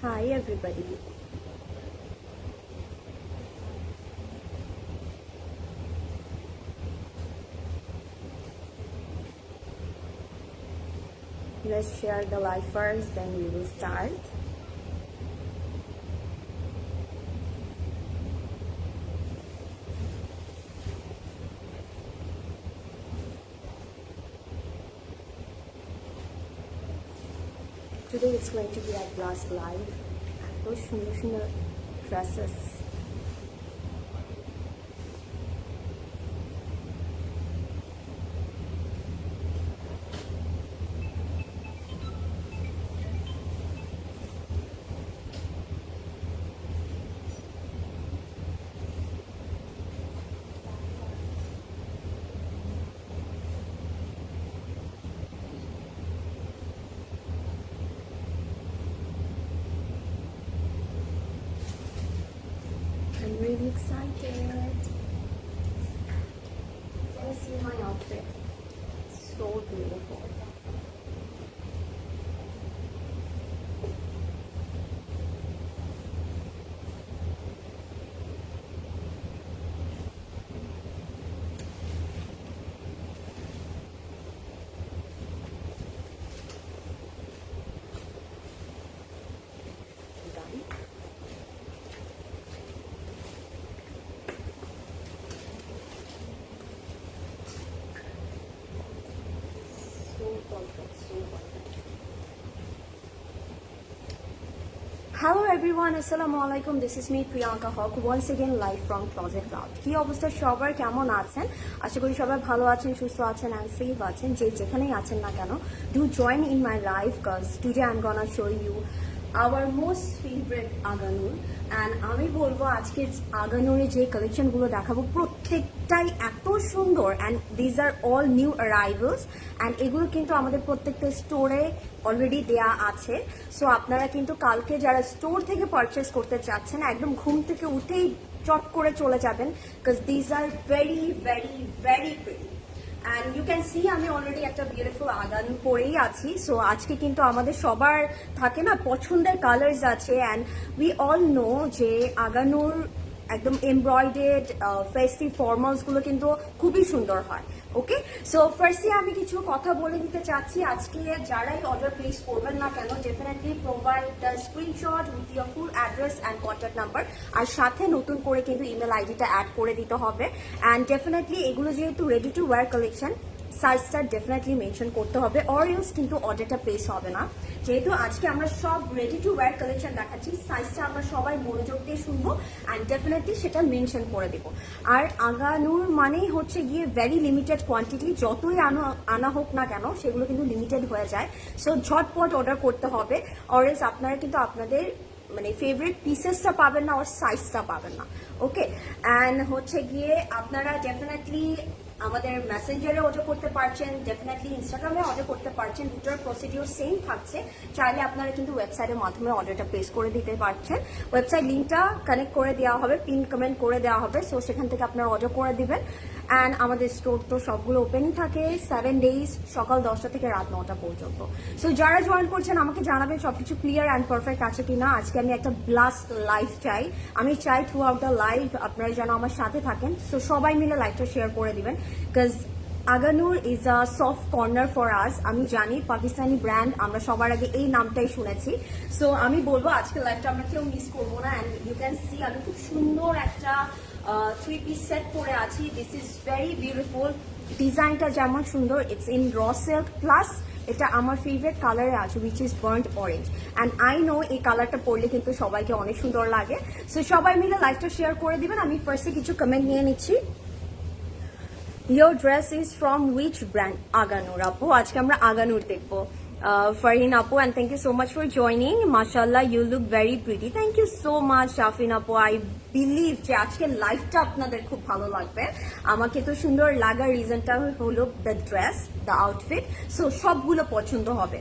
Hi everybody. Let's share the live first, then we will start. Today it's going to be at Blast Live. Those সুন্দর dresses. I'm really excited. Can you see my outfit? It's so beautiful. Hello everyone, Assalamualaikum. This is me Priyanka Hawk once again live from Closet Cloud. কি অবস্থা সবার, কেমন আছেন? আশা করি সবাই ভালো আছেন, সুস্থ আছেন and safe আছেন। যে যেখানেই আছেন না কেন, do join in my live cause today I'm gonna show you our most favorite Aganoor and আমি বলবো আজকে আগানুরের যে কালেকশনগুলো দেখাবো প্রত্যেকটাই এত সুন্দর and these are all new arrivals and এগুলো কিন্তু আমাদের প্রত্যেকটা স্টোরে অলরেডি দেয়া আছে। সো আপনারা কিন্তু কালকে যারা স্টোর থেকে পারচেস করতে চাচ্ছেন একদম ঘুম থেকে উঠেই চট করে চলে যাবেন because this are very very very pretty and you can see আমি অলরেডি একটা বিউটিফুল আগানু পরেই আছি। সো আজকে কিন্তু আমাদের সবার থাকে না পছন্দের কালার্স আছে অ্যান্ড উই অল নো যে আগানুর একদম এমব্রয়ডার্ড ফেস্টিভ ফর্মালসগুলো কিন্তু খুবই সুন্দর হয়। ওকে, সো ফার্স্টে আমি কিছু কথা বলে দিতে চাচ্ছি। আজকে যারাই অর্ডার প্লেস করবেন না কেন definitely provide the screenshot with your full address and contact number আর সাথে নতুন করে কিন্তু ইমেল আইডিটা অ্যাড করে দিতে হবে অ্যান্ড ডেফিনেটলি এগুলো যেহেতু রেডি টু ওয়্যার কালেকশন সাইজটা ডেফিনেটলি মেনশন করতে হবে অর এলস কিন্তু অর্ডারটা প্লেস হবে না। যেহেতু আজকে আমরা সব রেডি টু ওয়্যার কালেকশন দেখাচ্ছি সাইজটা আমরা সবাই মনোযোগ দিয়ে শুনবো অ্যান্ড ডেফিনেটলি সেটা মেনশন করে দেবো। আর আগানুর মানেই হচ্ছে গিয়ে ভেরি লিমিটেড কোয়ান্টিটি, যতই আনা হোক না কেন সেগুলো কিন্তু লিমিটেড হয়ে যায়। সো ঝটপট অর্ডার করতে হবে অর এলস আপনারা কিন্তু আপনাদের মানে ফেভারিট পিসেসটা পাবেন না ওর সাইজটা পাবেন না। ওকে, অ্যান্ড হচ্ছে গিয়ে আপনারা ডেফিনেটলি আমাদের মেসেঞ্জারে অর্ডার করতে পারছেন, ডেফিনেটলি ইনস্টাগ্রামে অর্ডার করতে পারছেন, দুটোর প্রসিডিওর সেম থাকছে। চাইলে আপনারা কিন্তু ওয়েবসাইটের মাধ্যমে অর্ডারটা প্লেস করে দিতে পারছেন। ওয়েবসাইট লিঙ্কটা কানেক্ট করে দেওয়া হবে, পিন কমেন্ট করে দেওয়া হবে, সো সেখান থেকে আপনারা অর্ডার করে দিবেন। অ্যান্ড আমাদের স্টোর তো সবগুলো ওপেনই থাকে 7 days সকাল 10টা থেকে রাত 9টা পর্যন্ত। সো যারা জয়েন করছেন আমাকে জানাবেন সবকিছু ক্লিয়ার অ্যান্ড পারফেক্ট আছে কিনা। আজকে আমি একটা ব্লাস্ট লাইভ চাই, আমি চাই থ্রু আউট দ্য লাইভ আপনারা যেন আমার সাথে থাকেন। সো সবাই মিলে লাইভটা শেয়ার করে দিবেন because Agha Noor is a soft corner for us. আমি জানি পাকিস্তানি ব্র্যান্ড, আমরা সবার আগে এই নামটাই শুনেছি। সো আমি বলবো আজকে লাইভটা আমরা কেউ মিস করবো না অ্যান্ড ইউ ক্যান সি আমি খুব সুন্দর একটা 3-piece সেট পরে আছি। দিস ইজ ভেরি বিউটিফুল, ডিজাইনটা যেমন সুন্দর, it's in raw silk plus এটা আমার ফেভারিট কালারে আছে which is burnt orange and I know এই কালারটা পরলে কিন্তু সবাইকে অনেক সুন্দর লাগে। সো সবাই মিলে লাইভটা শেয়ার করে দিবেন। আমি ফার্স্টে কিছু কমেন্ট নিয়ে নিচ্ছি। Your dress is from which brand? Aganoor আপু, আজকে আমরা আগানুর দেখবো। Farhin Apu, and thank you so much for joining. Mashallah, you look very pretty. Thank you so much, Shafin Apu. I believe যে আজকে লাইফটা আপনাদের খুব ভালো লাগবে। আমাকে তো সুন্দর লাগার রিজনটা হলো the dress, the outfit, so সবগুলো পছন্দ হবে।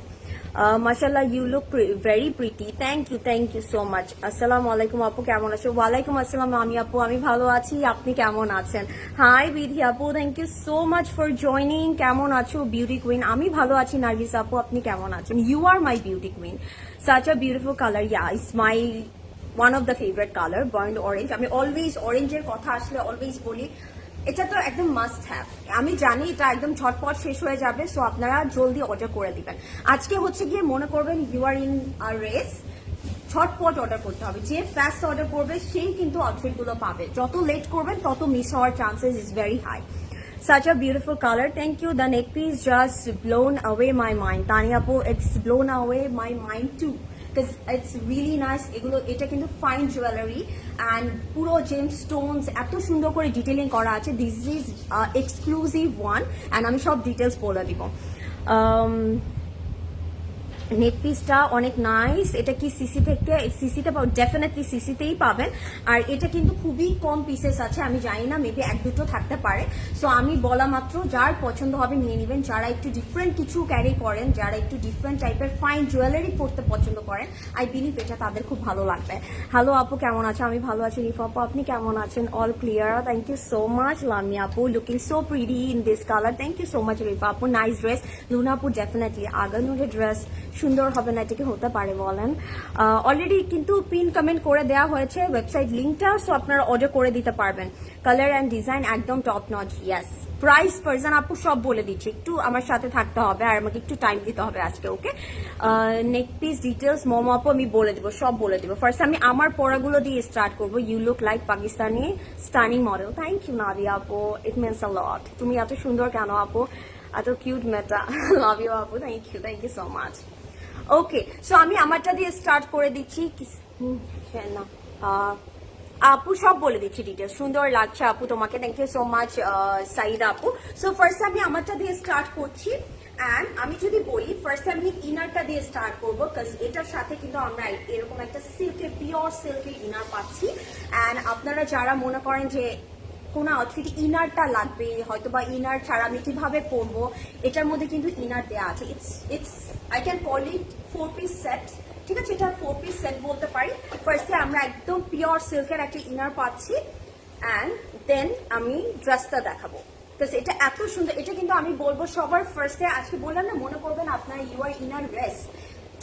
মাশাআল্লাহ, you look very pretty. Thank you so much. আসসালামু আলাইকুম আপু, কেমন আছো? ওয়ালাইকুম আসসালাম আমি আপু, আমি ভালো আছি, আপনি কেমন আছেন? হাই বিধি আপু, thank you so much for joining. কেমন আছো বিউটি কুইন? আমি ভালো আছি নার্গিস আপু, আপনি কেমন আছেন? You are my beauty queen, such a beautiful colour. Yeah, it's my one of the favourite colour, burn orange. আমি অলওয়েজ অরেঞ্জের কথা আসলে অলওয়েজ বলি এটা তো একদম মাস্ট হ্যাভ। আমি জানি এটা একদম ঝটপট শেষ হয়ে যাবে, সো আপনারা জলদি অর্ডার করে দিবেন। আজকে হচ্ছে গিয়ে মনে করবেন you are in a race, ঝটপট অর্ডার করতে হবে। যে ফাস্ট অর্ডার করবে সেই কিন্তু আউটফিট গুলো পাবে। যত লেট করবেন তত মিস হওয়ার chances is very high. Such a beautiful color. Thank you. The neck piece just blown away my mind. Tanya Apu, it's blown away my mind too. Because it's really nice. এগুলো এটা কিন্তু fine jewellery and পুরো জেম Stones এত সুন্দর করে detailing করা আছে। This is exclusive one and আমি সব ডিটেলস বলে দিব। নেক পিসটা অনেক নাইস। এটা কি সিসি থেকে? সিসিতে ডেফিনেটলি সিসিতেই পাবেন। আর এটা কিন্তু খুবই কম পিসেস আছে, আমি জানি না, মেবি এক দুটো থাকতে পারে। সো আমি বলা মাত্র যার পছন্দ হবে নিয়ে নেবেন। যারা একটু ডিফারেন্ট কিছু ক্যারি করেন, যারা একটু ডিফারেন্ট টাইপের ফাইন জুয়েলারি পরতে পছন্দ করেন, আই বিলিভ এটা তাদের খুব ভালো লাগবে। হ্যালো আপু, কেমন আছো? আমি ভালো আছি। রিফা আপু, আপনি কেমন আছেন? All clear, thank you so much. Lamia আপু, looking so pretty in this colour, thank you so much. Rifa আপু, নাইস ড্রেস। লুনা আপু, ডেফিনেটলি আগানুরের ড্রেস সুন্দর হবে না, এটা কি হতে পারে বলেন? অলরেডি কিন্তু পিন কমেন্ট করে দেওয়া হয়েছে ওয়েবসাইট লিঙ্কটা, সো আপনারা অর্ডার করে দিতে পারবেন। কালার অ্যান্ড ডিজাইন একদম top notch. Yes, price person আপু সব বলে দিচ্ছি, একটু আমার সাথে থাকতে হবে আর আমাকে একটু টাইম দিতে হবে আজকে, ওকে? নেক পিস ডিটেলস মোমো আপু আমি বলে দিব, সব বলে দিব। ফার্স্ট আমি আমার পড়াগুলো দিয়ে স্টার্ট করবো। You look like Pakistani stunning model. Thank you Nadia আপু, ইট মিনস আ লট। তুমি এত সুন্দর কেন আপু? এত কিউট মেটা। লাভ ইউ আপু, thank you so much. Okay, so আমি আমারটা দিয়ে স্টার্ট করে দিচ্ছি। না আপু সব বলে দিচ্ছি ডিটেলস। সুন্দর লাগছে আপু তোমাকে, thank you so much Saida আপু। সো ফার্স্ট আমি আমারটা দিয়ে স্টার্ট করছি। অ্যান্ড আমি যদি বলি ফার্স্ট আমি ইনারটা দিয়ে স্টার্ট করবো, বিকজ এটার সাথে কিন্তু আমরা এরকম একটা সিল্কের, পিওর সিল্কের ইনার পাচ্ছি। অ্যান্ড আপনারা যারা মনে করেন যে কোনো আউটফিটে ইনারটা লাগবে, হয়তো বা ইনার ছাড়া আমি কিভাবে পরবো, এটার মধ্যে কিন্তু ইনার দেওয়া আছে। It's I can call it 4 piece set, ঠিক আছে? এটা 4 পিস সেট বলতে পারি। ফার্স্টে আমরা একদম পিওর সিল্কের একটা ইনার পাচ্ছি, অ্যান্ড দেন আমি ড্রেসটা দেখাবো, বিকজ এটা এত সুন্দর। এটা কিন্তু আমি বলবো সবার ফার্স্টে, আজকে বললাম না, মনে করবেন আপনার ইউ আর ইনার ড্রেস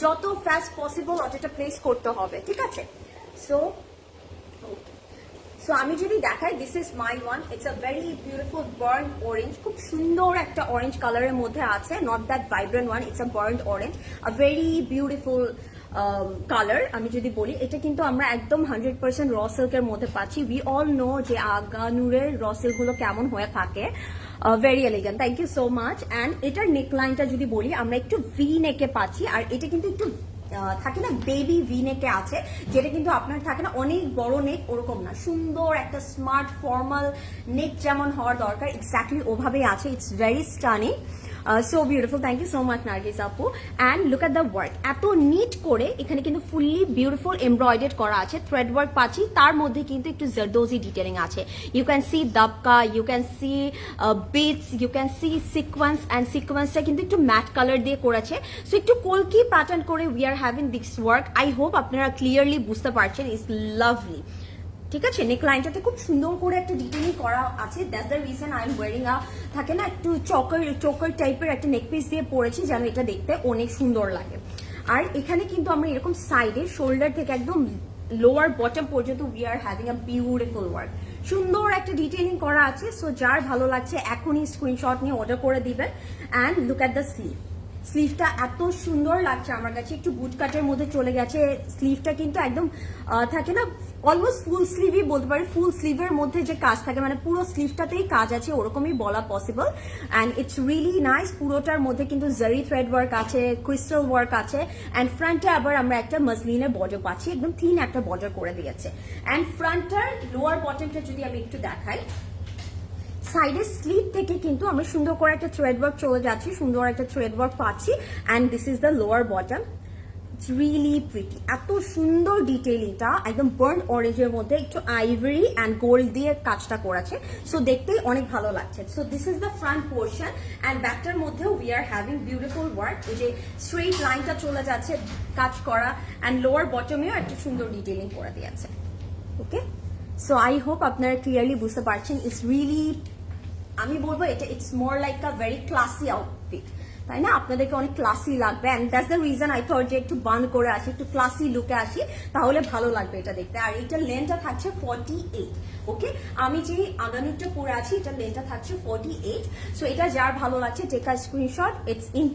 যত ফাস্ট পসিবল অতটা প্লেস করতে হবে, ঠিক আছে? সো আমি যদি দেখাই, this is my one. It's a very beautiful burn orange, খুব সুন্দর একটা অরেঞ্জ কালারের মধ্যে আছে, not that vibrant one, it's a burn orange, a very beautiful colour. আমি যদি বলি এটা কিন্তু আমরা একদম 100% র সিল্কের মধ্যে পাচ্ছি। উই অল নো যে আগানুরের র সিল্কগুলো কেমন হয়ে থাকে, very elegant, thank you so much. And এটার নেক লাইনটা যদি বলি, আমরা একটু ভি নেকে পাচ্ছি, আর এটা কিন্তু একটু থাকে না বেবি ভি নেকে আছে, যেটা কিন্তু আপনার থাকে না অনেক বড় নেক, ওরকম না, সুন্দর একটা স্মার্ট ফর্মাল নেক যেমন হওয়ার দরকার এক্স্যাক্টলি ওভাবেই আছে। It's very stunning, so beautiful, thank you so much Nargis আপু। And look at the work, এত নিট করে এখানে কিন্তু ফুললি বিউটিফুল এমব্রয়ডারি করা আছে, থ্রেড ওয়ার্ক পাচ্ছি, তার মধ্যে কিন্তু একটু জারদোজি ডিটেলিং আছে। You can see dabka, you can see beads, you can see sequence, and সিকোয়েন্সটা কিন্তু একটু ম্যাট কালার দিয়ে করেছে। সো একটু কলকি প্যাটার্ন করে we are having this work. I hope আপনারা ক্লিয়ারলি বুঝতে পারছেন, ইটস লাভলি, ঠিক আছে? নেক লাইনটাতে খুব সুন্দর করে একটা ডিটেইলিং করা আছে, that's the reason I am wearing a, থাকে না একটু চোকার টাইপের একটা নেক পিস দিয়ে পরেছি, যেন এটা দেখতে অনেক সুন্দর লাগে। আর এখানে কিন্তু আমরা এরকম সাইডে শোল্ডার থেকে একদম লোয়ার বটম পর্যন্ত we are having a beautiful work, সুন্দর একটা ডিটেইলিং করা আছে। সো যার ভালো লাগছে এখনই স্ক্রিনশট নিয়ে অর্ডার করে দিবেন। And look at the sleeve, স্লিভটা এত সুন্দর লাগছে আমার কাছে, একটু বুট কাটের মধ্যে চলে গেছে। স্লিভটা কিন্তু একদম থাকে না, অলমোস্ট ফুল স্লিভই বলতে পারি, ফুল স্লিভের মধ্যে যে কাজ থাকে, মানে পুরো স্লিভটাতেই কাজ আছে ওরকমই বলা possible. And it's really nice, পুরোটার মধ্যে কিন্তু জারি থ্রেড ওয়ার্ক আছে, ক্রিস্টাল ওয়ার্ক আছে। অ্যান্ড ফ্রন্টে আবার আমরা একটা মসলিনের বর্ডার পাচ্ছি, একদম থিন একটা বর্ডার করে দিয়েছে। অ্যান্ড ফ্রন্টটার লোয়ার বটমটা যদি আমি একটু দেখাই, সাইডের স্লিপ থেকে কিন্তু আমরা সুন্দর করে একটা থ্রেড ওয়ার্ক চলে যাচ্ছি, সুন্দর একটা থ্রেড ওয়ার্ক পাচ্ছি। And this is the lower bottom, really pretty, এত সুন্দর ডিটেইলিংটা, একদম বার্ন অরেঞ্জের মধ্যে একটু আইভরি অ্যান্ড গোল্ড দিয়ে কাজটা করেছে, সো দেখতেই অনেক ভালো লাগছে। So this is the front portion and ব্যাকটার মধ্যেও we are having beautiful work, এই যে স্ট্রেট লাইনটা চলে যাচ্ছে কাজ করা, অ্যান্ড লোয়ার বটমেও একটা সুন্দর ডিটেইলিং করে দিয়েছে। ওকে, সো আই হোপ আপনারা ক্লিয়ারলি বুঝতে পারছেন। ইটস রিয়েলি, আমি বলবো এটা it's more like a very classy outfit, তাই না? আপনাদেরকে অনেক ক্লাসি লাগবে, and that's the reason I thought যে একটু বান করে আসি, একটু ক্লাসি লুকে আসি, তাহলে ভালো লাগবে এটা দেখতে। আর এটার লেন্থটা থাকছে 48। ওকে, আমি যে আগামীটা পরে আছি এটার লেন্থটা থাকছে 48। সো এটা যার ভালো লাগছে take a screenshot, it's in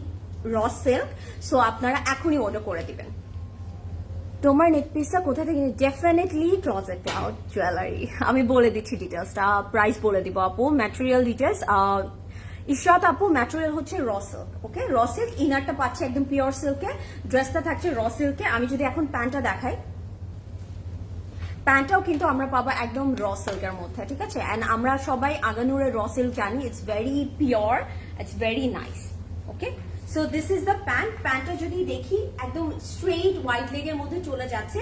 raw silk, so আপনারা এখনই অর্ডার করে দিবেন। তোমার নেক পিসটা কোথা থেকে? Definitely closet cloud jewellery. আমি বলে দিচ্ছি ডিটেলসটা, প্রাইস বলে দিব আপু, ম্যাটেরিয়াল ডিটেলস। ইশরাত আপু, ম্যাটেরিয়াল হচ্ছে র সিল্ক। ওকে, র সিল্ক, ইনারটা পাচ্ছে একদম পিওর সিল্কে, ড্রেসটা থাকছে র সিল্কে। আমি যদি এখন প্যান্টটা দেখাই, প্যান্টটাও কিন্তু আমরা পাবো একদম র সিল্কের মধ্যে, ঠিক আছে? অ্যান্ড আমরা সবাই আগানুরের র সিল্ক জানি, it's very pure, it's very nice. Okay, so this is the pant. প্যান্টটা যদি দেখি একদম স্ট্রেইট হোয়াইট লেগের মধ্যে চলে যাচ্ছে,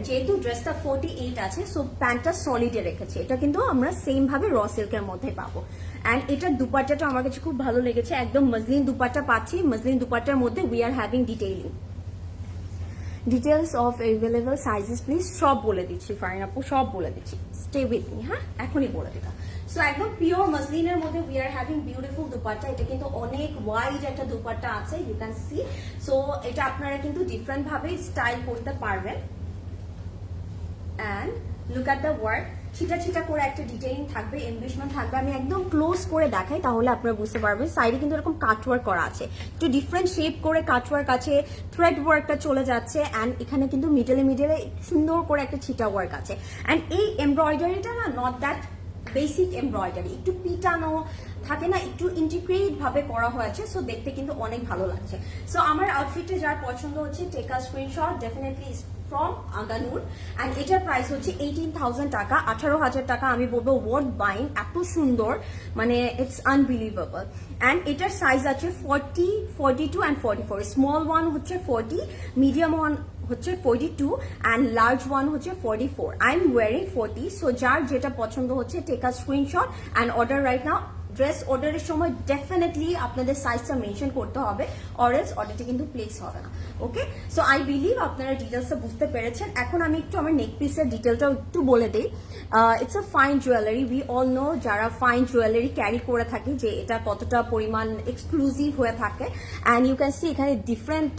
যেহেতু ড্রেসটা 48 আছে, সো প্যান্টটা সলিডে রেখেছে। এটা কিন্তু আমরা সেম ভাবে র সিল্কের মধ্যে পাবো। অ্যান্ড এটার দুপাট্টাটা আমার কাছে খুব ভালো লেগেছে, একদম মসলিন দুপাট্টা পাচ্ছি। মসলিন দুপাট্টার মধ্যে we are having detailing. Details of available sizes please, সব বলে দিচ্ছি ফারিন আপু, সব বলে দিচ্ছি, স্টে উইথ মি, হ্যাঁ এখনই বলে দিলাম। সো একদম পিওর মসলিনের মধ্যে we are having beautiful dupatta. এটা কিন্তু অনেক ওয়াইড একটা দুপাট্টা আছে, ইউ ক্যান সি। সো এটা আপনারা কিন্তু ডিফারেন্ট ভাবে স্টাইল করতে পারবেন। And look at the work, ছিটা ছিটা করে একটা ডিটেইলিং থাকবে, এমব্লিশমেন্ট থাকবে। আমি একদম ক্লোজ করে দেখাই তাহলে আপনারা বুঝতে পারবেন। সাইডে কিন্তু এরকম কাটওয়ার্ক করা আছে, একটু ডিফারেন্ট শেপ করে কাটওয়ার্ক আছে, থ্রেড ওয়ার্কটা চলে যাচ্ছে। অ্যান্ড এখানে কিন্তু মিডলে মিডলে সুন্দর করে একটা ছিটা ওয়ার্ক আছে। অ্যান্ড এই এমব্রয়ডারিটা না, নট দ্যাট বেসিক এমব্রয়ডারি, একটু পিটানো থাকে না, একটু ইন্টিগ্রেট ভাবে করা হয়েছে। সো দেখতে কিন্তু অনেক ভালো লাগছে। সো আমার আউটফিটে যার পছন্দ হচ্ছে take a screenshot, definitely from Agha Noor. And এটার প্রাইস হচ্ছে 18,000 টাকা, 18,000 টাকা। আমি বলবো ওয়ার্থ বাইং, এত সুন্দর, মানে ইটস আনবিলিভেবল। অ্যান্ড এটার সাইজ আছে 40, 42 অ্যান্ড 44। স্মল ওয়ান হচ্ছে 40, মিডিয়াম ওয়ান হচ্ছে 42 অ্যান্ড লার্জ ওয়ান হচ্ছে 44। I am wiring 40। সো যার যেটা পছন্দ হচ্ছে take a screenshot and order right now. Dress অর্ডারের সময় ডেফিনেটলি আপনাদের সাইজটা মেনশন করতে হবে, অর এলস অর্ডারটা কিন্তু প্লেস হবে না। ওকে, সো আই বিলিভ আপনারা ডিটেলসটা বুঝতে পেরেছেন। এখন আমি একটু আমার নেক পিসের ডিটেলটাও একটু বলে দিই। It's a fine jewellery, we all know যারা ফাইন জুয়েলারি ক্যারি করে থাকি যে এটা কতটা পরিমাণ এক্সক্লুসিভ হয়ে থাকে। অ্যান্ড ইউ ক্যান সি এখানে ডিফারেন্ট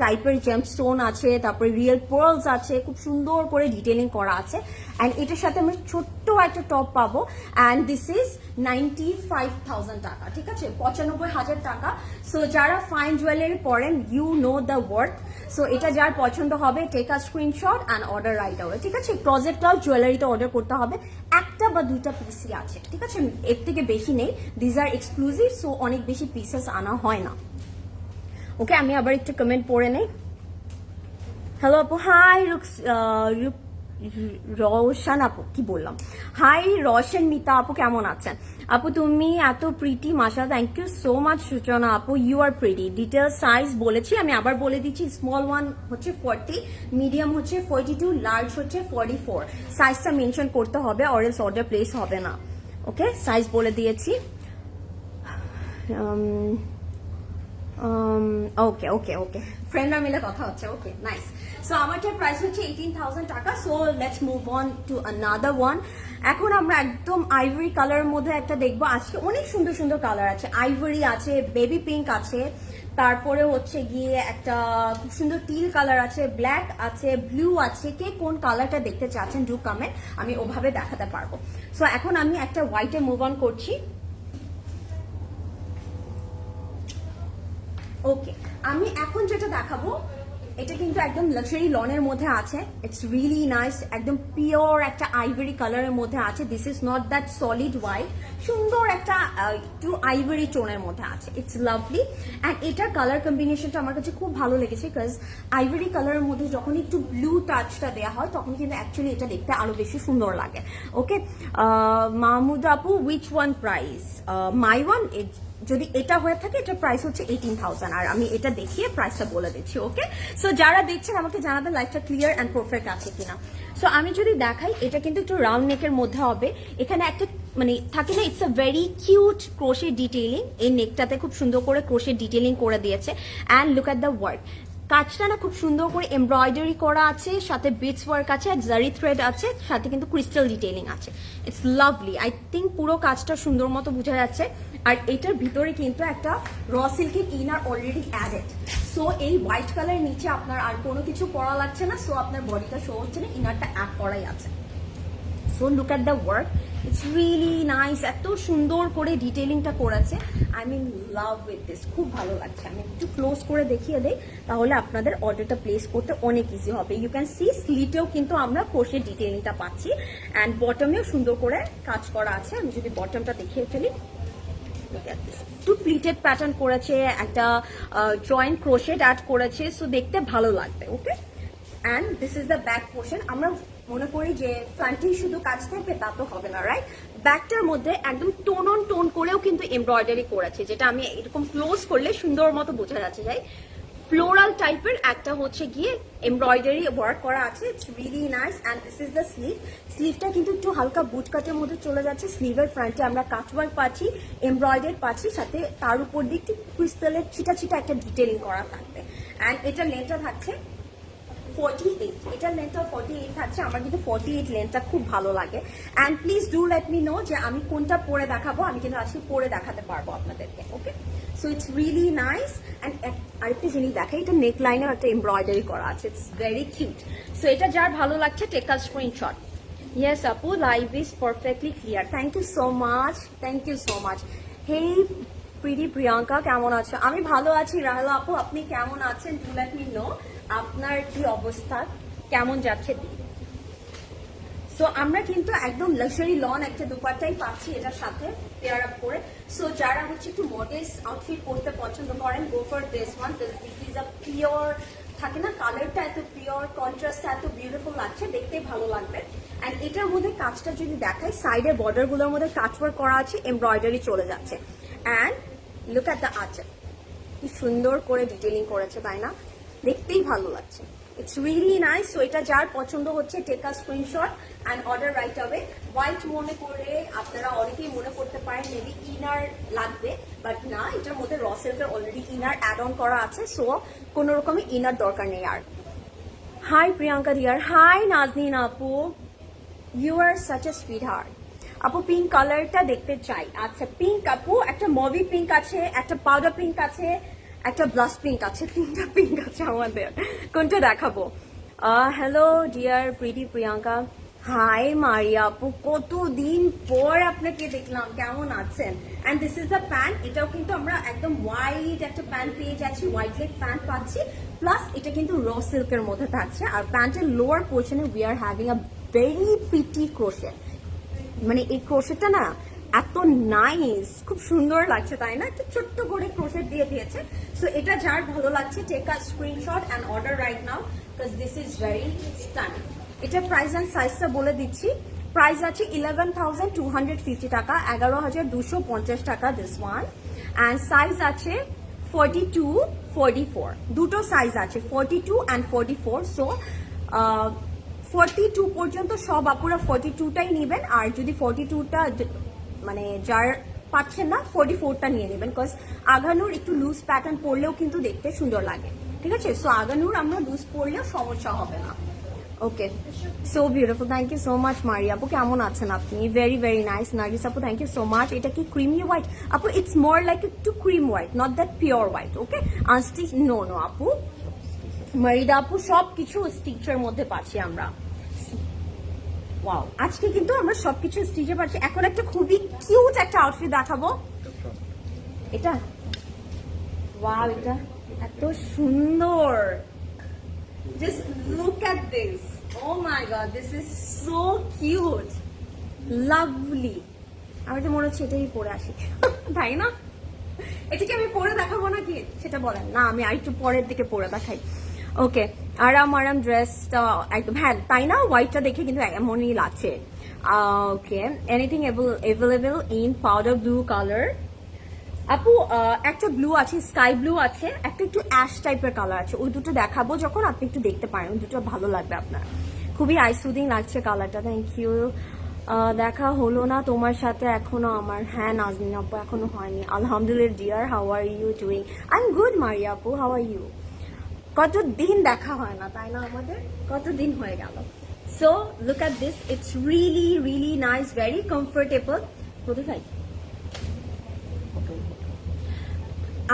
টাইপের জেম স্টোন আছে, তারপরে রিয়েল পার্লস আছে, খুব সুন্দর করে ডিটেলিং করা আছে। অ্যান্ড এটার সাথে আমরা ছোট্ট একটা টপ পাবো। অ্যান্ড দিস ইজ 95,000 টাকা, ঠিক আছে, 95,000 টাকা। সো যারা ফাইন জুয়েলারি পরেন, you know the worth. So এটা যার পছন্দ হবে take a screenshot and order right away, ঠিক আছে? ক্লজেট ক্লাউড জুয়েলারিতে অর্ডার করতে হবে, একটা বা দুইটা পিসই আছে, ঠিক আছে, এর থেকে বেশি নেই। দিজ আর এক্সক্লুসিভ, সো অনেক বেশি পিসেস আনা হয় না। ওকে, আমি আবার একটু কমেন্ট পড়ে নেই। হ্যালো আপু, হাই রোশন আপু, কি বললাম, হাই রোশন মিতা আপু, কেমন আছেন আপু? তুমি এত প্রিটি, মাশা, thank you so much Suchona আপু, you are pretty. Detail size বলেছি, আমি আবার বলে দিচ্ছি। স্মল ওয়ান হচ্ছে 40, মিডিয়াম হচ্ছে 42, লার্জ হচ্ছে 44। সাইজটা মেনশন করতে হবে, অর এলস অর্ডার প্লেস হবে না। ওকে, সাইজ বলে দিয়েছি। ওকে ওকে ওকে, ফ্রেন্ডরা মিলে কথা হচ্ছে। ওকে, নাইস। সো আমারটার প্রাইস হচ্ছে 18,000 টাকা। So let's move on to another one. এখন আমরা একদম আইভরি কালারের মধ্যে একটা দেখবো। আজকে অনেক সুন্দর সুন্দর কালার আছে, আইভরি আছে, বেবি পিঙ্ক আছে, তারপরে হচ্ছে গিয়ে একটা খুব সুন্দর টিল কালার আছে, ব্ল্যাক আছে, ব্লু আছে। কে কোন কালারটা দেখতে চাচ্ছেন ডু কমেন্ট, আমি ওভাবে দেখাতে পারবো। সো এখন আমি একটা হোয়াইটে মুভ অন করছি। ওকে, আমি এখন যেটা দেখাবো এটা কিন্তু একদম লাক্সারি লনের মধ্যে আছে, ইটস রিয়েলি নাইস, একদম পিওর একটা আইভরি কালারের মধ্যে আছে। This is not that solid white, সুন্দর একটা একটু আইভরি টোনের মধ্যে আছে, ইটস লাভলি। অ্যান্ড এটার কালার কম্বিনেশনটা আমার কাছে খুব ভালো লেগেছে, বিকজ আইভরি কালারের মধ্যে যখন একটু ব্লু টাচটা দেওয়া হয় তখন কিন্তু অ্যাকচুয়ালি এটা দেখতে আরো বেশি সুন্দর লাগে। ওকে মাহমুদ আপু, which one price? My one, যদি এটা হয়ে থাকে এটার প্রাইস হচ্ছে 18,000, আর আমি এটা দেখিয়ে প্রাইসটা বলে দিচ্ছি। ওকে, সো যারা দেখছেন আমাকে জানাবেন লাইফটা ক্লিয়ার অ্যান্ড পারফেক্ট আছে কিনা। সো আমি যদি দেখাই, এটা কিন্তু একটু রাউন্ড নেকের মধ্যে হবে, এখানে একটা মানে থাকে না, it's a very cute crochet detailing, এই নেকটাতে খুব সুন্দর করে ক্রোশে ডিটেইলিং করে দিয়েছে। And look at the work, কাজটা না খুব সুন্দর করে এমব্রয়ডারি করা আছে, সাথে বিটস ওয়ার্ক আছে, আর জারি থ্রেড আছে, সাথে কিন্তু ক্রিস্টাল ডিটেইলিং আছে, ইটস লাভলি। আই থিঙ্ক পুরো কাজটা সুন্দর মতো বোঝা যাচ্ছে। আর এটার ভিতরে কিন্তু একটা র সিল্কের ইনার অলরেডি অ্যাডেড, সো এই হোয়াইট কালার নিচে আপনার আর কোনো কিছু পরা লাগছে না, সো আপনার বডিটা শো হচ্ছে না, ইনারটা অ্যাড করাই আছে। So look at the work, it's really nice, এত সুন্দর করে ডিটেইলিংটা করেছে। I mean love with this, খুব ভালো লাগছে। আমি একটু ক্লোজ করে দেখিয়ে দেই, তাহলে আপনাদের অর্ডারটা প্লেস করতে অনেক ইজি হবে। ইউ ক্যান সি স্লিটেও কিন্তু আমরা ক্রোশের ডিটেইলিংটা পাচ্ছি, অ্যান্ড বটমেও সুন্দর করে কাজ করা আছে। আমি যদি বটমটা দেখিয়ে ফেলি, টু প্লিটেড প্যাটার্ন করেছে, একটা জয়েন্ট ক্রোশেট অ্যাড করেছে, সো দেখতে ভালো লাগবে। Okay, and this is the back portion. আমরা মনে করি যে ফ্রন্টেই শুধু কাজ থাকবে, তা তো হবে না, রাইট? ব্যাকটার মধ্যে একদম টোন অন টোন করেও কিন্তু এমব্রয়ডারি করেছে, যেটা আমি এরকম ক্লোজ করলে সুন্দর মতো বোঝা যাচ্ছে। যাই ফ্লোরাল টাইপের একটা হচ্ছে গিয়ে এমব্রয়ডারি ওয়ার্ক করা আছে, it's really nice. And this is the sleeve, স্লিভটা কিন্তু একটু হালকা বুট কাটের মধ্যে চলে যাচ্ছে। স্লিভের ফ্রন্টে আমরা কাট ওয়ার্ক পাচ্ছি, এমব্রয়ডারি পাচ্ছি, সাথে তার উপর দিয়ে একটু ক্রিস্টালের ছিটা ছিটা একটা ডিটেইলিং করা থাকবে। অ্যান্ড এটার লেন্থটা থাকছে 48, এটার লেন্থটা 48 থাকছে। আমার কিন্তু 48 লেন্থটা খুব ভালো লাগে। And please do let me no যে আমি কোনটা পরে দেখাবো, আমি কিন্তু আজকে পরে দেখাতে পারবো আপনাদেরকে। Okay, so it's really nice. And আরেকটা জিনিস দেখাই, এটা নেক লাইনেও একটা এমব্রয়ডারি করা আছে, ইটস ভেরি কিউট। সো এটা যার ভালো লাগছে, টেক আ স্ক্রিনশট। ইয়েস আপু, live is perfectly clear, thank you so much, thank you so much. Hey pretty Priyanka, কেমন আছো? আমি ভালো আছি। রাহেলা আপু, আপনি কেমন আছেন? ডু লেট মি নো আপনার কি অবস্থা, কেমন যাচ্ছে দিন। সো আমরা কিন্তু একদম লাক্সারি লন একটা দুপাট্টাই পাচ্ছি এটার সাথে পেয়ার আপ করে। সো যারা হচ্ছে একটু মডেস্ট আউটফিট পরতে পছন্দ করেন, go for this one, this is a pure, থাকে না কালারটা এত পিওর, কন্ট্রাস্টটা এত বিউটিফুল লাগছে, দেখতেই ভালো লাগবে। অ্যান্ড এটার মধ্যে কাজটা যদি দেখাই, সাইডের বর্ডারগুলোর মধ্যে কাজ ওয়ার্ক করা আছে, এমব্রয়ডারি চলে যাচ্ছে। অ্যান্ড লুক অ্যাট দ্য আঁচল, কি সুন্দর করে ডিটেইলিং করেছে, তাই না? দেখতেই ভালো লাগছে, ইটস রিয়েলি নাইস। সো এটা যার পছন্দ হচ্ছে, take a screenshot and order right হবে। হোয়াইট মনে করে আপনারা অনেকেই মনে করতে পারেন মেবি ইনার লাগবে, বাট না, এটার মধ্যে র সিল্কের অলরেডি ইনার অ্যাড অন করা আছে, সো কোনো রকমের ইনার দরকার নেই আর। Hi Priyanka dear, hi Naznin আপু, you are such a sweet heart. আপু পিঙ্ক কালারটা দেখতে চাই। আচ্ছা পিঙ্ক আপু, একটা মভি পিঙ্ক আছে, একটা পাউডার পিঙ্ক আছে, একটা ব্লাশ পিঙ্ক আছে, তিনটা পিঙ্ক আছে আমাদের, কোনটা দেখাবো? Hello dear pretty Priyanka, hi Maria আপু, কতদিন পর আপনাকে দেখলাম, কেমন আছেন? And this is the pant, এটাও কিন্তু আমরা একদম হোয়াইট একটা প্যান্ট পেয়ে যাচ্ছি, হোয়াইট লেগ প্যান্ট পাচ্ছি, প্লাস এটা কিন্তু র সিল্কের মধ্যে থাকছে। আর প্যান্টের লোয়ার পোর্শনে we are having a very pretty crochet, মানে এই ক্রোশেটটা না এত নাইস, খুব সুন্দর লাগছে, তাই না? একটা ছোট্ট করে ক্রোশেট দিয়ে দিয়েছে। সো এটা যার ভালো লাগছে, take a screenshot and order right now, because this is very stunning. এটার প্রাইস অ্যান্ড সাইজটা বলে দিচ্ছি, প্রাইস আছে 11,250 টাকা, 11,250 টাকা দিস ওয়ান। অ্যান্ড সাইজ আছে 42, 44, দুটো সাইজ আছে, 42 অ্যান্ড 44। সো 42 পর্যন্ত সব আপুরা 42টাই নেবেন, আর যদি 42টা মানে যার পাচ্ছেন না, 44টা নিয়ে নেবেন, বিকজ আগানুর একটু লুজ প্যাটার্ন পরলেও কিন্তু দেখতে সুন্দর লাগে, ঠিক আছে? সো আগানুর আমরা লুজ পরলেও সমস্যা হবে না। Okay, so beautiful, thank you so much Maria আপু, কেমন আছেন আপনি? Very very nice. নার্গিস আপু, থ্যাংক ইউ সো মাচ। এটা কি ক্রিমি হোয়াইট আপু? ইটস মোর লাইক একটু cream white, not that pure white. Okay, unstitch no no আপু, মারিদা আপু, সবকিছু স্টিচের মধ্যে পাচ্ছি আমরা। ওয়াও, আজকে কিন্তু আমরা সবকিছু স্টিচে পাচ্ছি। এখন একটা খুবই কিউট একটা আউটফিট দেখাবো, এটা ওয়াও, এটা এত সুন্দর, Just look at this. Oh my god, this is so cute. Lovely. আমার তো মনে হচ্ছে এটাই পরে আসি তাই না? এটাকে আমি পরে দেখাবো নাকি সেটা বলেন না, আমি আরেকটু পরের দিকে পরে দেখাই। ওকে, আরাম ড্রেসটা একদম, হ্যাঁ তাই না, হোয়াইটটা দেখে কিন্তু এমনই লাগছে। Okay, anything available in powder blue colour. আপু একটা ব্লু আছে, স্কাই ব্লু আছে, একটা একটু অ্যাশ টাইপের কালার আছে, ওই দুটো দেখাবো যখন আপনি একটু দেখতে পারেন, ওই দুটো ভালো লাগবে আপনার, খুবই আই সুদিং লাগছে কালারটা। Thank you. দেখা হলো না তোমার সাথে এখনো আমার? হ্যাঁ নাজনীন আপু, এখনো হয়নি। আলহামদুলিল্লাহ dear, how are you doing? I am good Maria আপু, হাউ আর ইউ? কতদিন দেখা হয় না তাই না আমাদের, কতদিন হয়ে গেল। So look at this, it's really really nice, very comfortable. কোথায়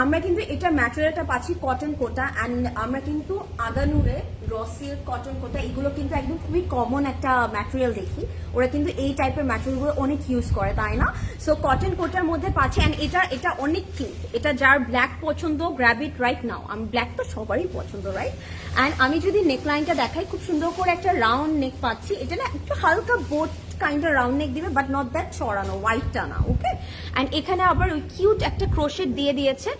আমরা কিন্তু এটা ম্যাটেরিয়ালটা পাচ্ছি কটন কোটা, অ্যান্ড আমরা কিন্তু আগানুরে র সিল্ক কটন কোটা এগুলো কিন্তু একদম খুবই কমন একটা ম্যাটেরিয়াল দেখি, ওরা কিন্তু এই টাইপের ম্যাটেরিয়ালগুলো অনেক ইউজ করে তাই না? সো কটন কোটার মধ্যে পাচ্ছি, অ্যান্ড এটা অনেক কিউট। এটা যার ব্ল্যাক পছন্দ, গ্র্যাব ইট রাইট নাও। আমি ব্ল্যাক তো সবারই পছন্দ, রাইট? অ্যান্ড আমি যদি নেকলাইনটা দেখাই, খুব সুন্দর করে একটা রাউন্ড নেক পাচ্ছি, এটা না একটু হালকা boat kind of round neck দিবে, বাট নট দ্যাট চড়ানো, হোয়াইটটা না। ওকে, অ্যান্ড এখানে আবার ওই কিউট একটা ক্রোশেট দিয়ে দিয়েছে,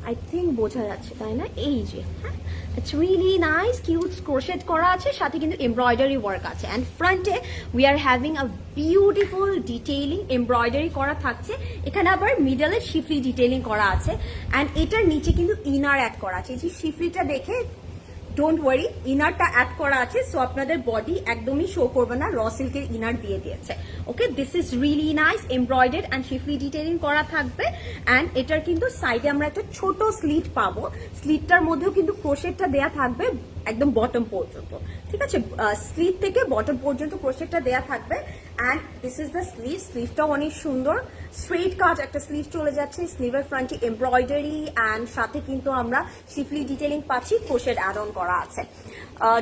আই থিঙ্ক বোঝা যাচ্ছে তাই না? এই যে, হ্যাঁ, it's really nice, cute crochet করা আছে, সাথে কিন্তু এমব্রয়ডারি ওয়ার্ক আছে। অ্যান্ড ফ্রন্টে we are having a beautiful detailing, embroidery করা থাকছে, এখানে আবার মিডলে শিফলি ডিটেইলিং করা আছে, অ্যান্ড এটার নিচে কিন্তু ইনার অ্যাড করা আছে। এই যে শিফলিটা দেখে ডোন্ট ওয়ারি, ইনারটা অ্যাড করা আছে, সো আপনাদের বডি একদমই শো করবে না, র সিল্কের ইনার দিয়ে দিয়েছে। Okay, this is really nice, embroidered and schiffli detailing করা থাকবে। অ্যান্ড এটার কিন্তু সাইডে আমরা একটা ছোট স্লিট পাবো, স্লিটটার মধ্যেও কিন্তু ক্রোশেটটা দেয়া থাকবে একদম বটম পর্যন্ত, ঠিক আছে? স্লিট থেকে বটম পর্যন্ত ক্রোশেটটা দেয়া থাকবে। And this is the sleeve, স্লিভটাও অনেক সুন্দর, স্ট্রেট কাট একটা স্লিভ চলে যাচ্ছে, স্লিভের ফ্রন্টে এমব্রয়ডারি, অ্যান্ড সাথে কিন্তু আমরা শিফলি ডিটেইলিং পাচ্ছি, ক্রোশেট অ্যাড অন করা আছে।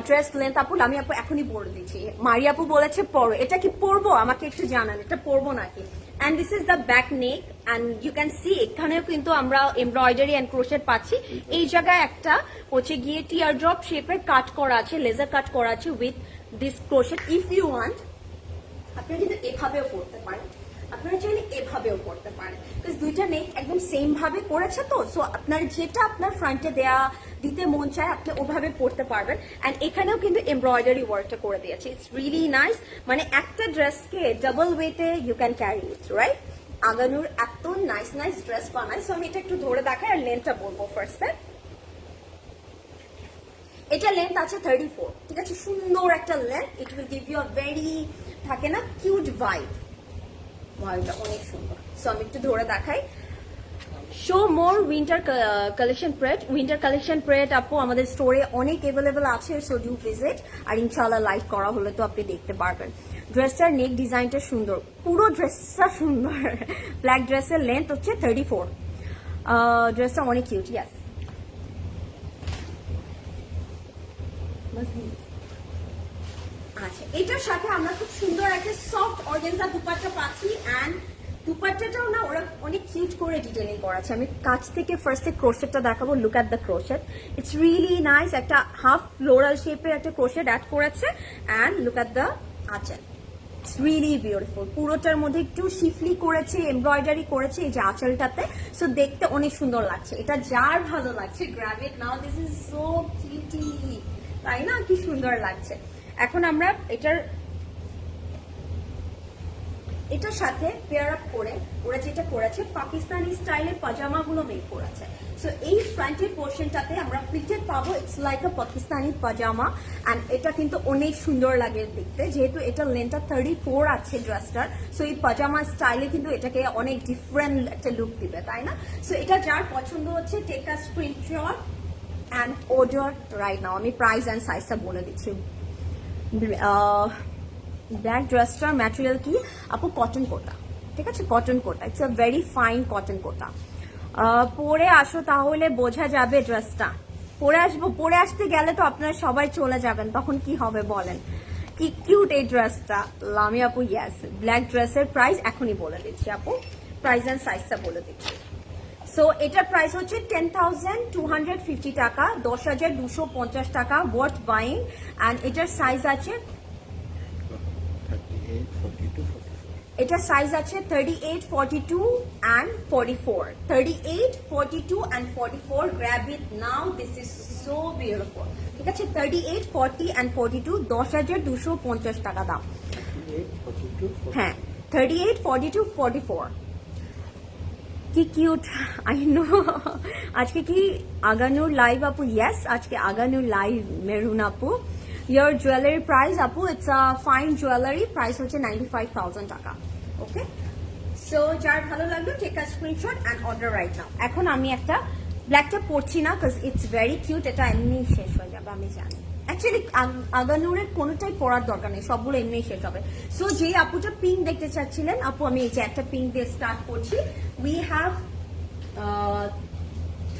ড্রেস লেন্থ আপু, আমি আপু এখনই পরে দিচ্ছি, মারি আপু বলেছে পরো, এটা কি পরবো? আমাকে একটু জানান এটা পরবো নাকি। And this is the back neck, and you can see এখানেও কিন্তু আমরা এমব্রয়ডারি অ্যান্ড ক্রোশেট পাচ্ছি। এই জায়গায় একটা হচ্ছে গিয়ে টিয়ার ড্রপ শেপের কাট করা আছে, লেজার কাট করা আছে with this crochet. If you want আপনারা কিন্তু এভাবেও করতে পারেন, আপনারা চাইলে এভাবেও করতে পারেন, বিকজ দুইটা নেক একদম সেম ভাবে করেছে তো, সো আপনার যেটা আপনার ফ্রন্টে দিতে মন চায় আপনি ওভাবে পড়তে পারবেন। অ্যান্ড এখানেও কিন্তু এমব্রয়ডারি ওয়ার্কটা করে দিয়েছে, ইটস রিয়েলি নাইস, মানে একটা ড্রেসকে ডাবল ওয়েতে you can carry it, right? Agha Noor এত নাইস নাইস ড্রেস বানায়, সো আমি এটা একটু ধরে দেখাই আর লেন্থটা বলবো ফার্স্টে। এটা লেন্থ আছে 34, ঠিক আছে? সুন্দর একটা length, it will give you a very, থাকে না, কিউট ভাইব, ভাইবটা অনেক সুন্দর। সো আমি একটু ধরে দেখাই। শো মোর winter collection prayed, winter collection prayed আপু আমাদের স্টোরে অনেক অ্যাভেলেবেল আছে, সো ডু ভিজিট, আর ইনশাআল্লাহ লাইভ করা হলে তো আপনি দেখতে পারবেন। ড্রেসটার নেক ডিজাইনটা সুন্দর, পুরো ড্রেসটা সুন্দর। ব্ল্যাক ড্রেসের লেন্থ হচ্ছে 34, ড্রেসটা অনেক কিউট। ইয়াস, আচ্ছা, এটার সাথে আমরা খুব সুন্দর একটা সফট অর্গানজা দুপাট্টা পাচ্ছি, অ্যান্ড দুপাট্টাটাও না ওরা অনেক কিউট করে ডিটেইলিং করা আছে। আমি কাছ থেকে ফার্স্টে ক্রোশেটটা দেখাবো, look at the crochet, it's really nice, একটা হাফ ফ্লোরাল শেপের একটা ক্রোশেট অ্যাড করেছে, অ্যান্ড লুক অ্যাট দ্য আঁচল, ইটস রিয়েলি বিউটিফুল। পুরোটার মধ্যে একটু শিফলি করেছে, এমব্রয়ডারি করেছে এই যে আঁচলটাতে, সো দেখতে অনেক সুন্দর লাগছে। এটা যার ভালো লাগছে grab it now, this is so cutie, তাই না? কি সুন্দর লাগছে। এখন আমরা এটার সাথে পেয়ার আপ করে ওরা যেটা করেছে, পাকিস্তানি স্টাইলে পাজামাগুলো মেক করেছে। সো এই ফ্রন্টের পোর্শনটাতে আমরা প্রিন্টেড পাবো, it's like a Pakistani pyjama, and এটা কিন্তু অনেক সুন্দর লাগে দেখতে, যেহেতু এটা লেন্থটা 34 আছে ড্রেসটার, সো এই পাজামা স্টাইলে কিন্তু এটাকে অনেক ডিফারেন্ট একটা লুক দিবে, তাই না? সো এটা যার পছন্দ হচ্ছে, take a screenshot and order right now. আমি প্রাইস অ্যান্ড সাইজটা বলে দিচ্ছি। ব্ল্যাক ড্রেসটার ম্যাটেরিয়াল কি আপু? কটন কোটা, ঠিক আছে? Cotton Kota, it's a very fine cotton Kota. পরে আসো তাহলে বোঝা যাবে ড্রেসটা। পরে আসবো, পরে আসতে গেলে তো আপনারা সবাই চলে যাবেন, তখন কি হবে বলেন? কি কিউট এই ড্রেসটা, লামি আপু। ইয়েস, ব্ল্যাক ড্রেসের প্রাইস এখনই বলে দিচ্ছি আপু, প্রাইস অ্যান্ড সাইজটা বলে দিচ্ছি। সো এটার প্রাইস হচ্ছে 10,250 টাকা, 10,250 টাকা, ওয়ার্থ বাইং। অ্যান্ড এটার সাইজ আছে, এটার সাইজ আছে 38, 42 and 44, 38, 42 and 44. Grab it now, this is so beautiful. ঠিক আছে, 38, 40 and 42, 10,250 টাকা দাম। হ্যাঁ, 38, 42, 44। কি কিউট, আই নো। আজকে কি আগানুর লাইভ আপু? ইয়েস, আজকে আগানুর লাইভ মেরুন আপু। Your jewelry price আপু, it's a fine jewelry, price হচ্ছে 95,000 টাকা। ওকে, সো যার ভালো লাগলো take a screenshot and order right now. এখন আমি একটা ব্ল্যাকটা পরছি না, কাজ ইটস ভেরি কিউট, এটা এমনি শেষ হয়ে যাবে আমি জানি। অ্যাকচুয়ালি আগানুরের কোনোটাই পরার দরকার নেই, সবগুলো এমনি শেষ হবে। সো যে আপুটা পিঙ্ক দেখতে চাচ্ছিলেন, আপু আমি এই যে একটা পিঙ্ক দিয়ে স্টার্ট করছি। উই হ্যাভ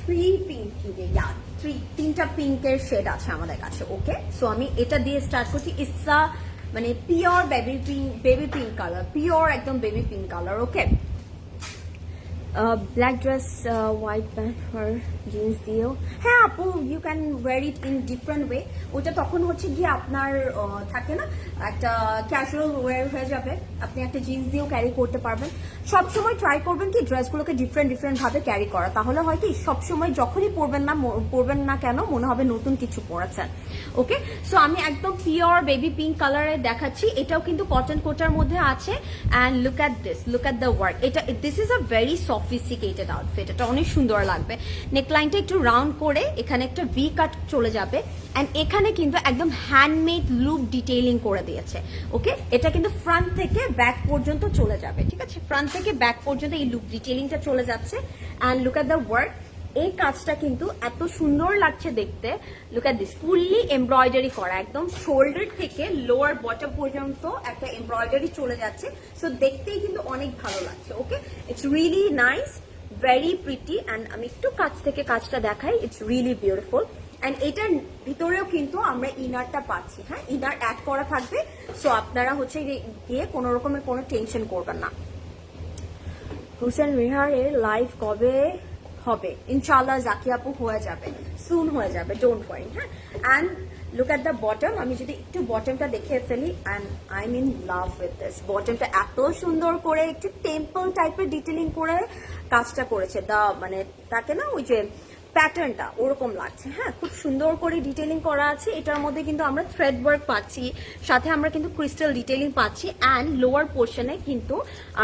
3 পিঙ্ক, তিনটা পিঙ্কের শেড আছে আমাদের কাছে। ওকে, সো আমি এটা দিয়ে স্টার্ট করছি। ইটস আ মানে pure baby pink colour, pure একদম baby pink colour. Okay, black dress, white pant আর জিন্স দিয়েও, হ্যাঁ আপু you can wear it in different way. ওটা তখন হচ্ছে গিয়ে আপনার থাকে না একটা ক্যাজুয়াল ওয়্যার হয়ে যাবে, আপনি একটা জিন্স দিয়েও ক্যারি করতে পারবেন। সবসময় ট্রাই করবেন কি ড্রেসগুলোকে ডিফারেন্ট ভাবে ক্যারি করা, তাহলে হয় কি সবসময় যখনই পরবেন না কেন মনে হবে নতুন কিছু পরেছেন। ওকে, সো আমি একদম পিওর বেবি পিঙ্ক কালারে দেখাচ্ছি। এটাও কিন্তু কটন কোটার মধ্যে আছে। And look at this, look at the work. This is a very sophisticated outfit, এটা অনেক সুন্দর লাগবে। নেকলাইনটা একটু রাউন্ড করে এখানে একটা ভি কাট চলে যাবে। অ্যান্ড এখানে কিন্তু একদম হ্যান্ডমেড লুপ ডিটেইলিং করে দিয়েছে। ওকে, এটা কিন্তু ফ্রন্ট থেকে ব্যাক পর্যন্ত চলে যাবে। ঠিক আছে, ফ্রন্ট থেকে ব্যাক পর্যন্ত এই লুপ ডিটেইলিংটা চলে যাচ্ছে। And look at the work, এই কাজটা কিন্তু এত সুন্দর লাগছে দেখতে। Look at this, fully embroidery করা, একদম শোল্ডার থেকে লোয়ার বটম পর্যন্ত একটা এমব্রয়ডারি চলে যাচ্ছে। সো দেখতেই কিন্তু অনেক ভালো লাগছে। Okay, it's really nice, very pretty. And আমি একটু কাছ থেকে কাজটা দেখাই, ইটস রিয়েলি বিউটিফুল। অ্যান্ড এটার ভিতরেও কিন্তু আমরা ইনারটা পাচ্ছি। হ্যাঁ, ইনার অ্যাড করা থাকবে। সো আপনারা হচ্ছে গিয়ে কোনো রকমের কোনো টেনশন করবেন না। হুসেন রিহারের লাইভ কবে হবে? ইনশাআল্লাহ জাকি আপু হয়ে যাবে, সুন হয়ে যাবে, ডোন্ট ওয়ারি। হ্যাঁ, and look at the bottom, আমি যদি একটু বটমটা দেখে ফেলি, and I am in love with this. বটমটা এত সুন্দর করে একটু টেম্পল টাইপের ডিটেলিং করে কাজটা করেছে। মানে তাকে না ওই যে প্যাটার্নটা ওরকম লাগছে। হ্যাঁ, খুব সুন্দর করে ডিটেইলিং করা আছে। এটার মধ্যে কিন্তু আমরা থ্রেড ওয়ার্ক পাচ্ছি, সাথে আমরা কিন্তু ক্রিস্টাল ডিটেইলিং পাচ্ছি। অ্যান্ড লোয়ার পোর্শনে কিন্তু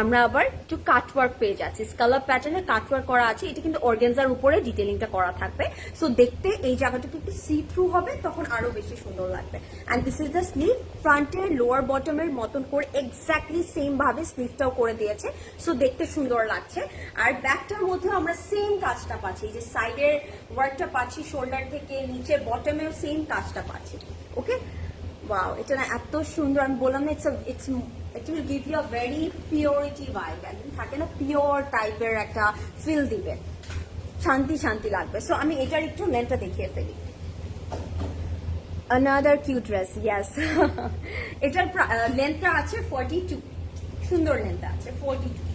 আমরা আবার একটু কাট ওয়ার্ক পেয়ে যাচ্ছি, স্কালার প্যাটার্নে কাট ওয়ার্ক করা আছে। এটা কিন্তু অর্গানজার উপরে ডিটেইলিংটা করা থাকবে। সো দেখতে এই জায়গাটুকু একটু সি থ্রু হবে, তখন আরো বেশি সুন্দর লাগবে। And this is the sleeve, ফ্রন্টের লোয়ার বটমের মতন করে এক্স্যাক্টলি সেম ভাবে স্লিভটাও করে দিয়েছে। সো দেখতে সুন্দর লাগছে। আর ব্যাকটার মধ্যে আমরা সেম কাজটা পাচ্ছি, এই যে সাইডের ওয়ার্কটা পাচ্ছি, শোল্ডার থেকে নিচে বটমেও সেম কাজটা পাচ্ছি। ওকে, ওয়াও, এটা না এত সুন্দর। আমি বললাম না, it will give you a very purity vibe, একদম থাকে না পিওর টাইপের একটা ফিল দিবে, শান্তি লাগবে। সো আমি এটার একটু লেন্থটা দেখিয়ে ফেলি। Another cute dress, yes. এটার লেন্থটা আছে 42, সুন্দর লেন্থ আছে 42।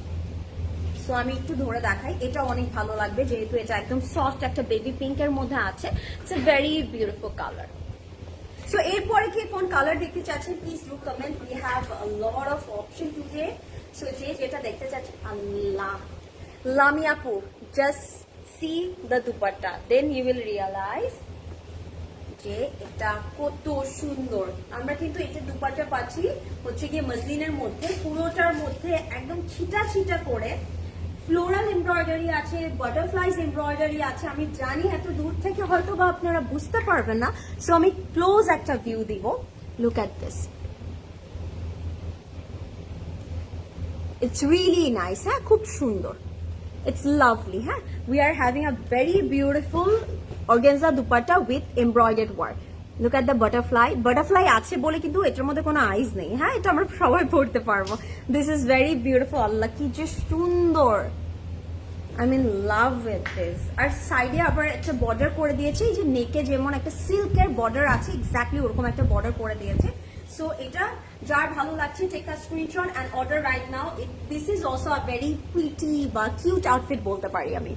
সো আমি একটু ধরে দেখাই, এটা অনেক ভালো লাগবে যেহেতু এটা একদম সফট একটা বেবি পিঙ্কের মধ্যে আছে। It's a very beautiful colour. So এরপরে কি কোন কালার দেখতে চাচ্ছেন please do comment, we have a lot of option today. So যেটা দেখতে চাচ্ছেন, আল্লাহ লামি আপু, just see the dupatta, then you will realise যে এটা কত সুন্দর। আমরা কিন্তু এটা দুপাট্টা পাচ্ছি হচ্ছে গিয়ে মসলিনের মধ্যে, পুরোটার মধ্যে একদম ছিটা করে ফ্লোরাল এমব্রয়ডারি আছে, বাটারফ্লাইজ এমব্রয়ডারি আছে। আমি জানি এত দূর থেকে হয়তো বা আপনারা বুঝতে পারবেন না, সো আমি ক্লোজ একটা ভিউ দিব। Look at this, it's really nice. হ্যাঁ, খুব সুন্দর, ইটস লাভলি। হ্যাঁ, we are having a very beautiful organza dupatta with embroidered work. Look at the butterfly আছে বলে কিন্তু এটার মধ্যে কোনো আইস নেই। হ্যাঁ, এটা আমরা সবাই পড়তে পারবো। This is very beautiful. আল্লাহ কি যে সুন্দর, I mean love with this. আর সাইডে আবার একটা বর্ডার করে দিয়েছে, এই যে নেকে যেমন একটা সিল্কের বর্ডার আছে, এক্স্যাক্টলি ওরকম একটা বর্ডার করে দিয়েছে। সো এটা যার ভালো লাগছে take a screenshot and order right now. This is also a very pretty বা কিউট আউটফিট বলতে পারি আমি।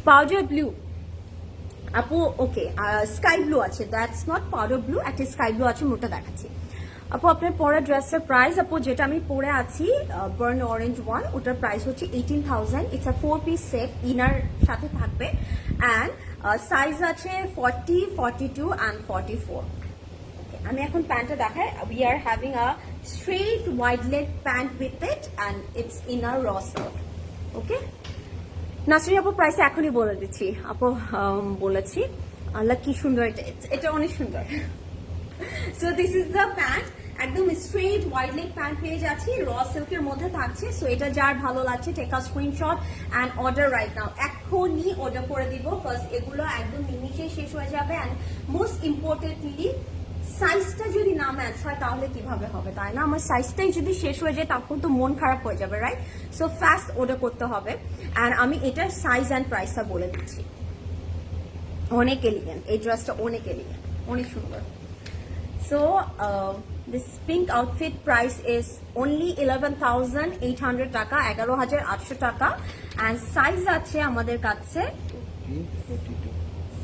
পাউডার ব্লু আপু, ওকে স্কাই ব্লু আছে, দ্যাটস নট পাউডার ব্লু, একটা স্কাই ব্লু আছে, মোটা দেখাচ্ছি। আপু আপনার পরা ড্রেসটার প্রাইস, আপু যেটা আমি পরে আছি বার্ন অরেঞ্জ ওয়ান, ওটার প্রাইস হচ্ছে 18,000। It's a 4 piece set, inner সাথে থাকবে অ্যান্ড সাইজ আছে 40, 42 অ্যান্ড 44। আমি এখন প্যান্টটা দেখাই। We are having a straight wide leg pant with it and it's in a raw silk. ওকে, নাসরিন আপু প্রাইস এখনই বলে দিচ্ছি। আপু বলেছি, আল্লাহ কি সুন্দর, এটা অনেক সুন্দর। So this is the pant, একদম স্ট্রেট ওয়াইড লেগ প্যান্ট পেয়ে যাচ্ছি, র সিল্কের মধ্যে থাকছে। সো এটা যার ভালো লাগছে take a screenshot and order right now, এখনই অর্ডার করে দিব, বিকজ এগুলো একদম নিমিশেই শেষ হয়ে যাবে। অ্যান্ড মোস্ট ইম্পর্টেন্টলি সাইজটা যদি না ম্যাচ হয় তাহলে কিভাবে হবে, তাই না? আমার সাইজটাই যদি শেষ হয়ে যায় তখন তো মন খারাপ হয়ে যাবে, রাইট? সো ফাস্ট অর্ডার করতে হবে। অ্যান্ড আমি এটার সাইজ অ্যান্ড প্রাইসটা বলে দিচ্ছি। অনেক এলিগেন্ট এই ড্রেসটা, অনেক এলিগেন্ট, অনেক সুন্দর। So this pink outfit price is only 11,800 টাকা, 11,800 টাকা। অ্যান্ড সাইজ আছে আমাদের কাছে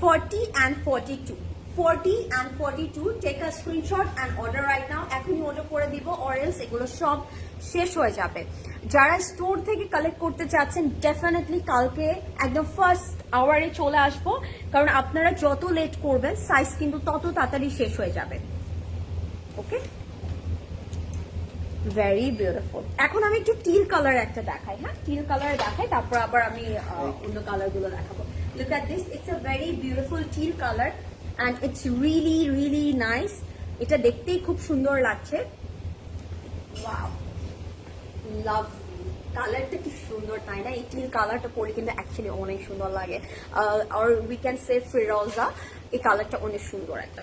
40 and 42, 40 and 42। Take a screenshot and order right now, এখনই অর্ডার করে দিব, অর এলস এগুলো সব শেষ হয়ে যাবে। যারা স্টোর থেকে কালেক্ট করতে চাচ্ছেন ডেফিনেটলি কালকে একদম ফার্স্ট আওয়ারে চলে আসবো, কারণ আপনারা যত লেট করবেন সাইজ কিন্তু তত তাড়াতাড়ি শেষ হয়ে যাবে। ওকে, ভেরি বিউটিফুল। এখন আমি একটু টিল কালার একটা দেখাই, হ্যাঁ টিল কালার দেখাই, তারপর আবার আমি অন্য কালার গুলো দেখাবো। Look at this, it's a very beautiful till colour and it's really really nice. এটা দেখতেই খুব সুন্দর লাগছে। ওয়াও, লাভ, কালারটা কি সুন্দর, তাই না? এই টিল কালারটা পরে কিন্তু অ্যাকচুয়ালি অনেক সুন্দর লাগে। আর উই ক্যান সে ফিরোজা, এই কালারটা অনেক সুন্দর একটা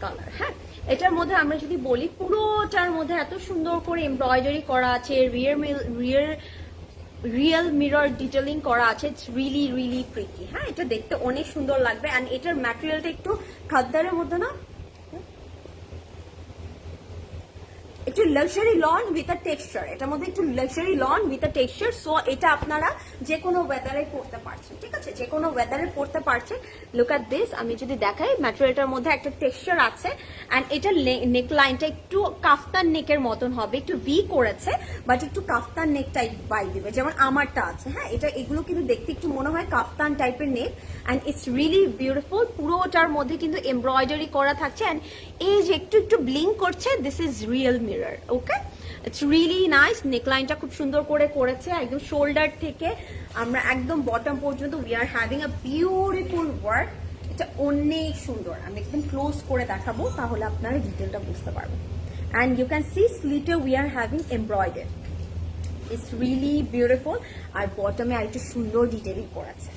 কালার। হ্যাঁ, এটার মধ্যে আমরা যদি বলি পুরোটার মধ্যে এত সুন্দর করে এমব্রয়ডারি করা আছে, রিয়েল মিরর ডিটেলিং করা আছে। It's really really pretty. হ্যাঁ, এটা দেখতে অনেক সুন্দর লাগবে। অ্যান্ড এটার ম্যাটেরিয়ালটা একটু খাদ্দারের মধ্যে না, একটু luxury lawn with a texture, এটার মধ্যে একটু luxury lawn with a texture. So এটা আপনারা যে কোনো ওয়েদারে পড়তে পারছেন, ঠিক আছে? যে কোনো ওয়েদারে পড়তে পারছেন। লুক এট দিস, আমি যদি দেখাই ম্যাটেরিয়ালটার মধ্যে একটা টেক্সচার আছে অ্যান্ড এটার নেক লাইনটা একটু কাফতান নেকের মতন হবে, একটু ভি করেছে বাট একটু কাফতান নেক টাইপ বাই দিবে, যেমন আমারটা আছে। হ্যাঁ, এগুলো কিন্তু দেখতে একটু মনে হয় কাফতান টাইপের neck and it's really beautiful. পুরোটার মধ্যে কিন্তু এমব্রয়ডারি করা থাকছে অ্যান্ড এই যে একটু একটু ব্লিঙ্ক করছে, this is real mirror. Okay, it's really nice. নেকলাইনটা খুব সুন্দর করে করেছে, একদম শোল্ডার থেকে আমরা একদম বটম পর্যন্ত we are having a beautiful work. এটা অনেক সুন্দর, আমি একদম ক্লোজ করে দেখাবো তাহলে আপনারা ডিটেলটা বুঝতে পারবেন। অ্যান্ড ইউ ক্যান সি স্লিটে we are having embroidery, it's really beautiful. আর বটমে আরেকটু সুন্দর ডিটেলিং করেছে,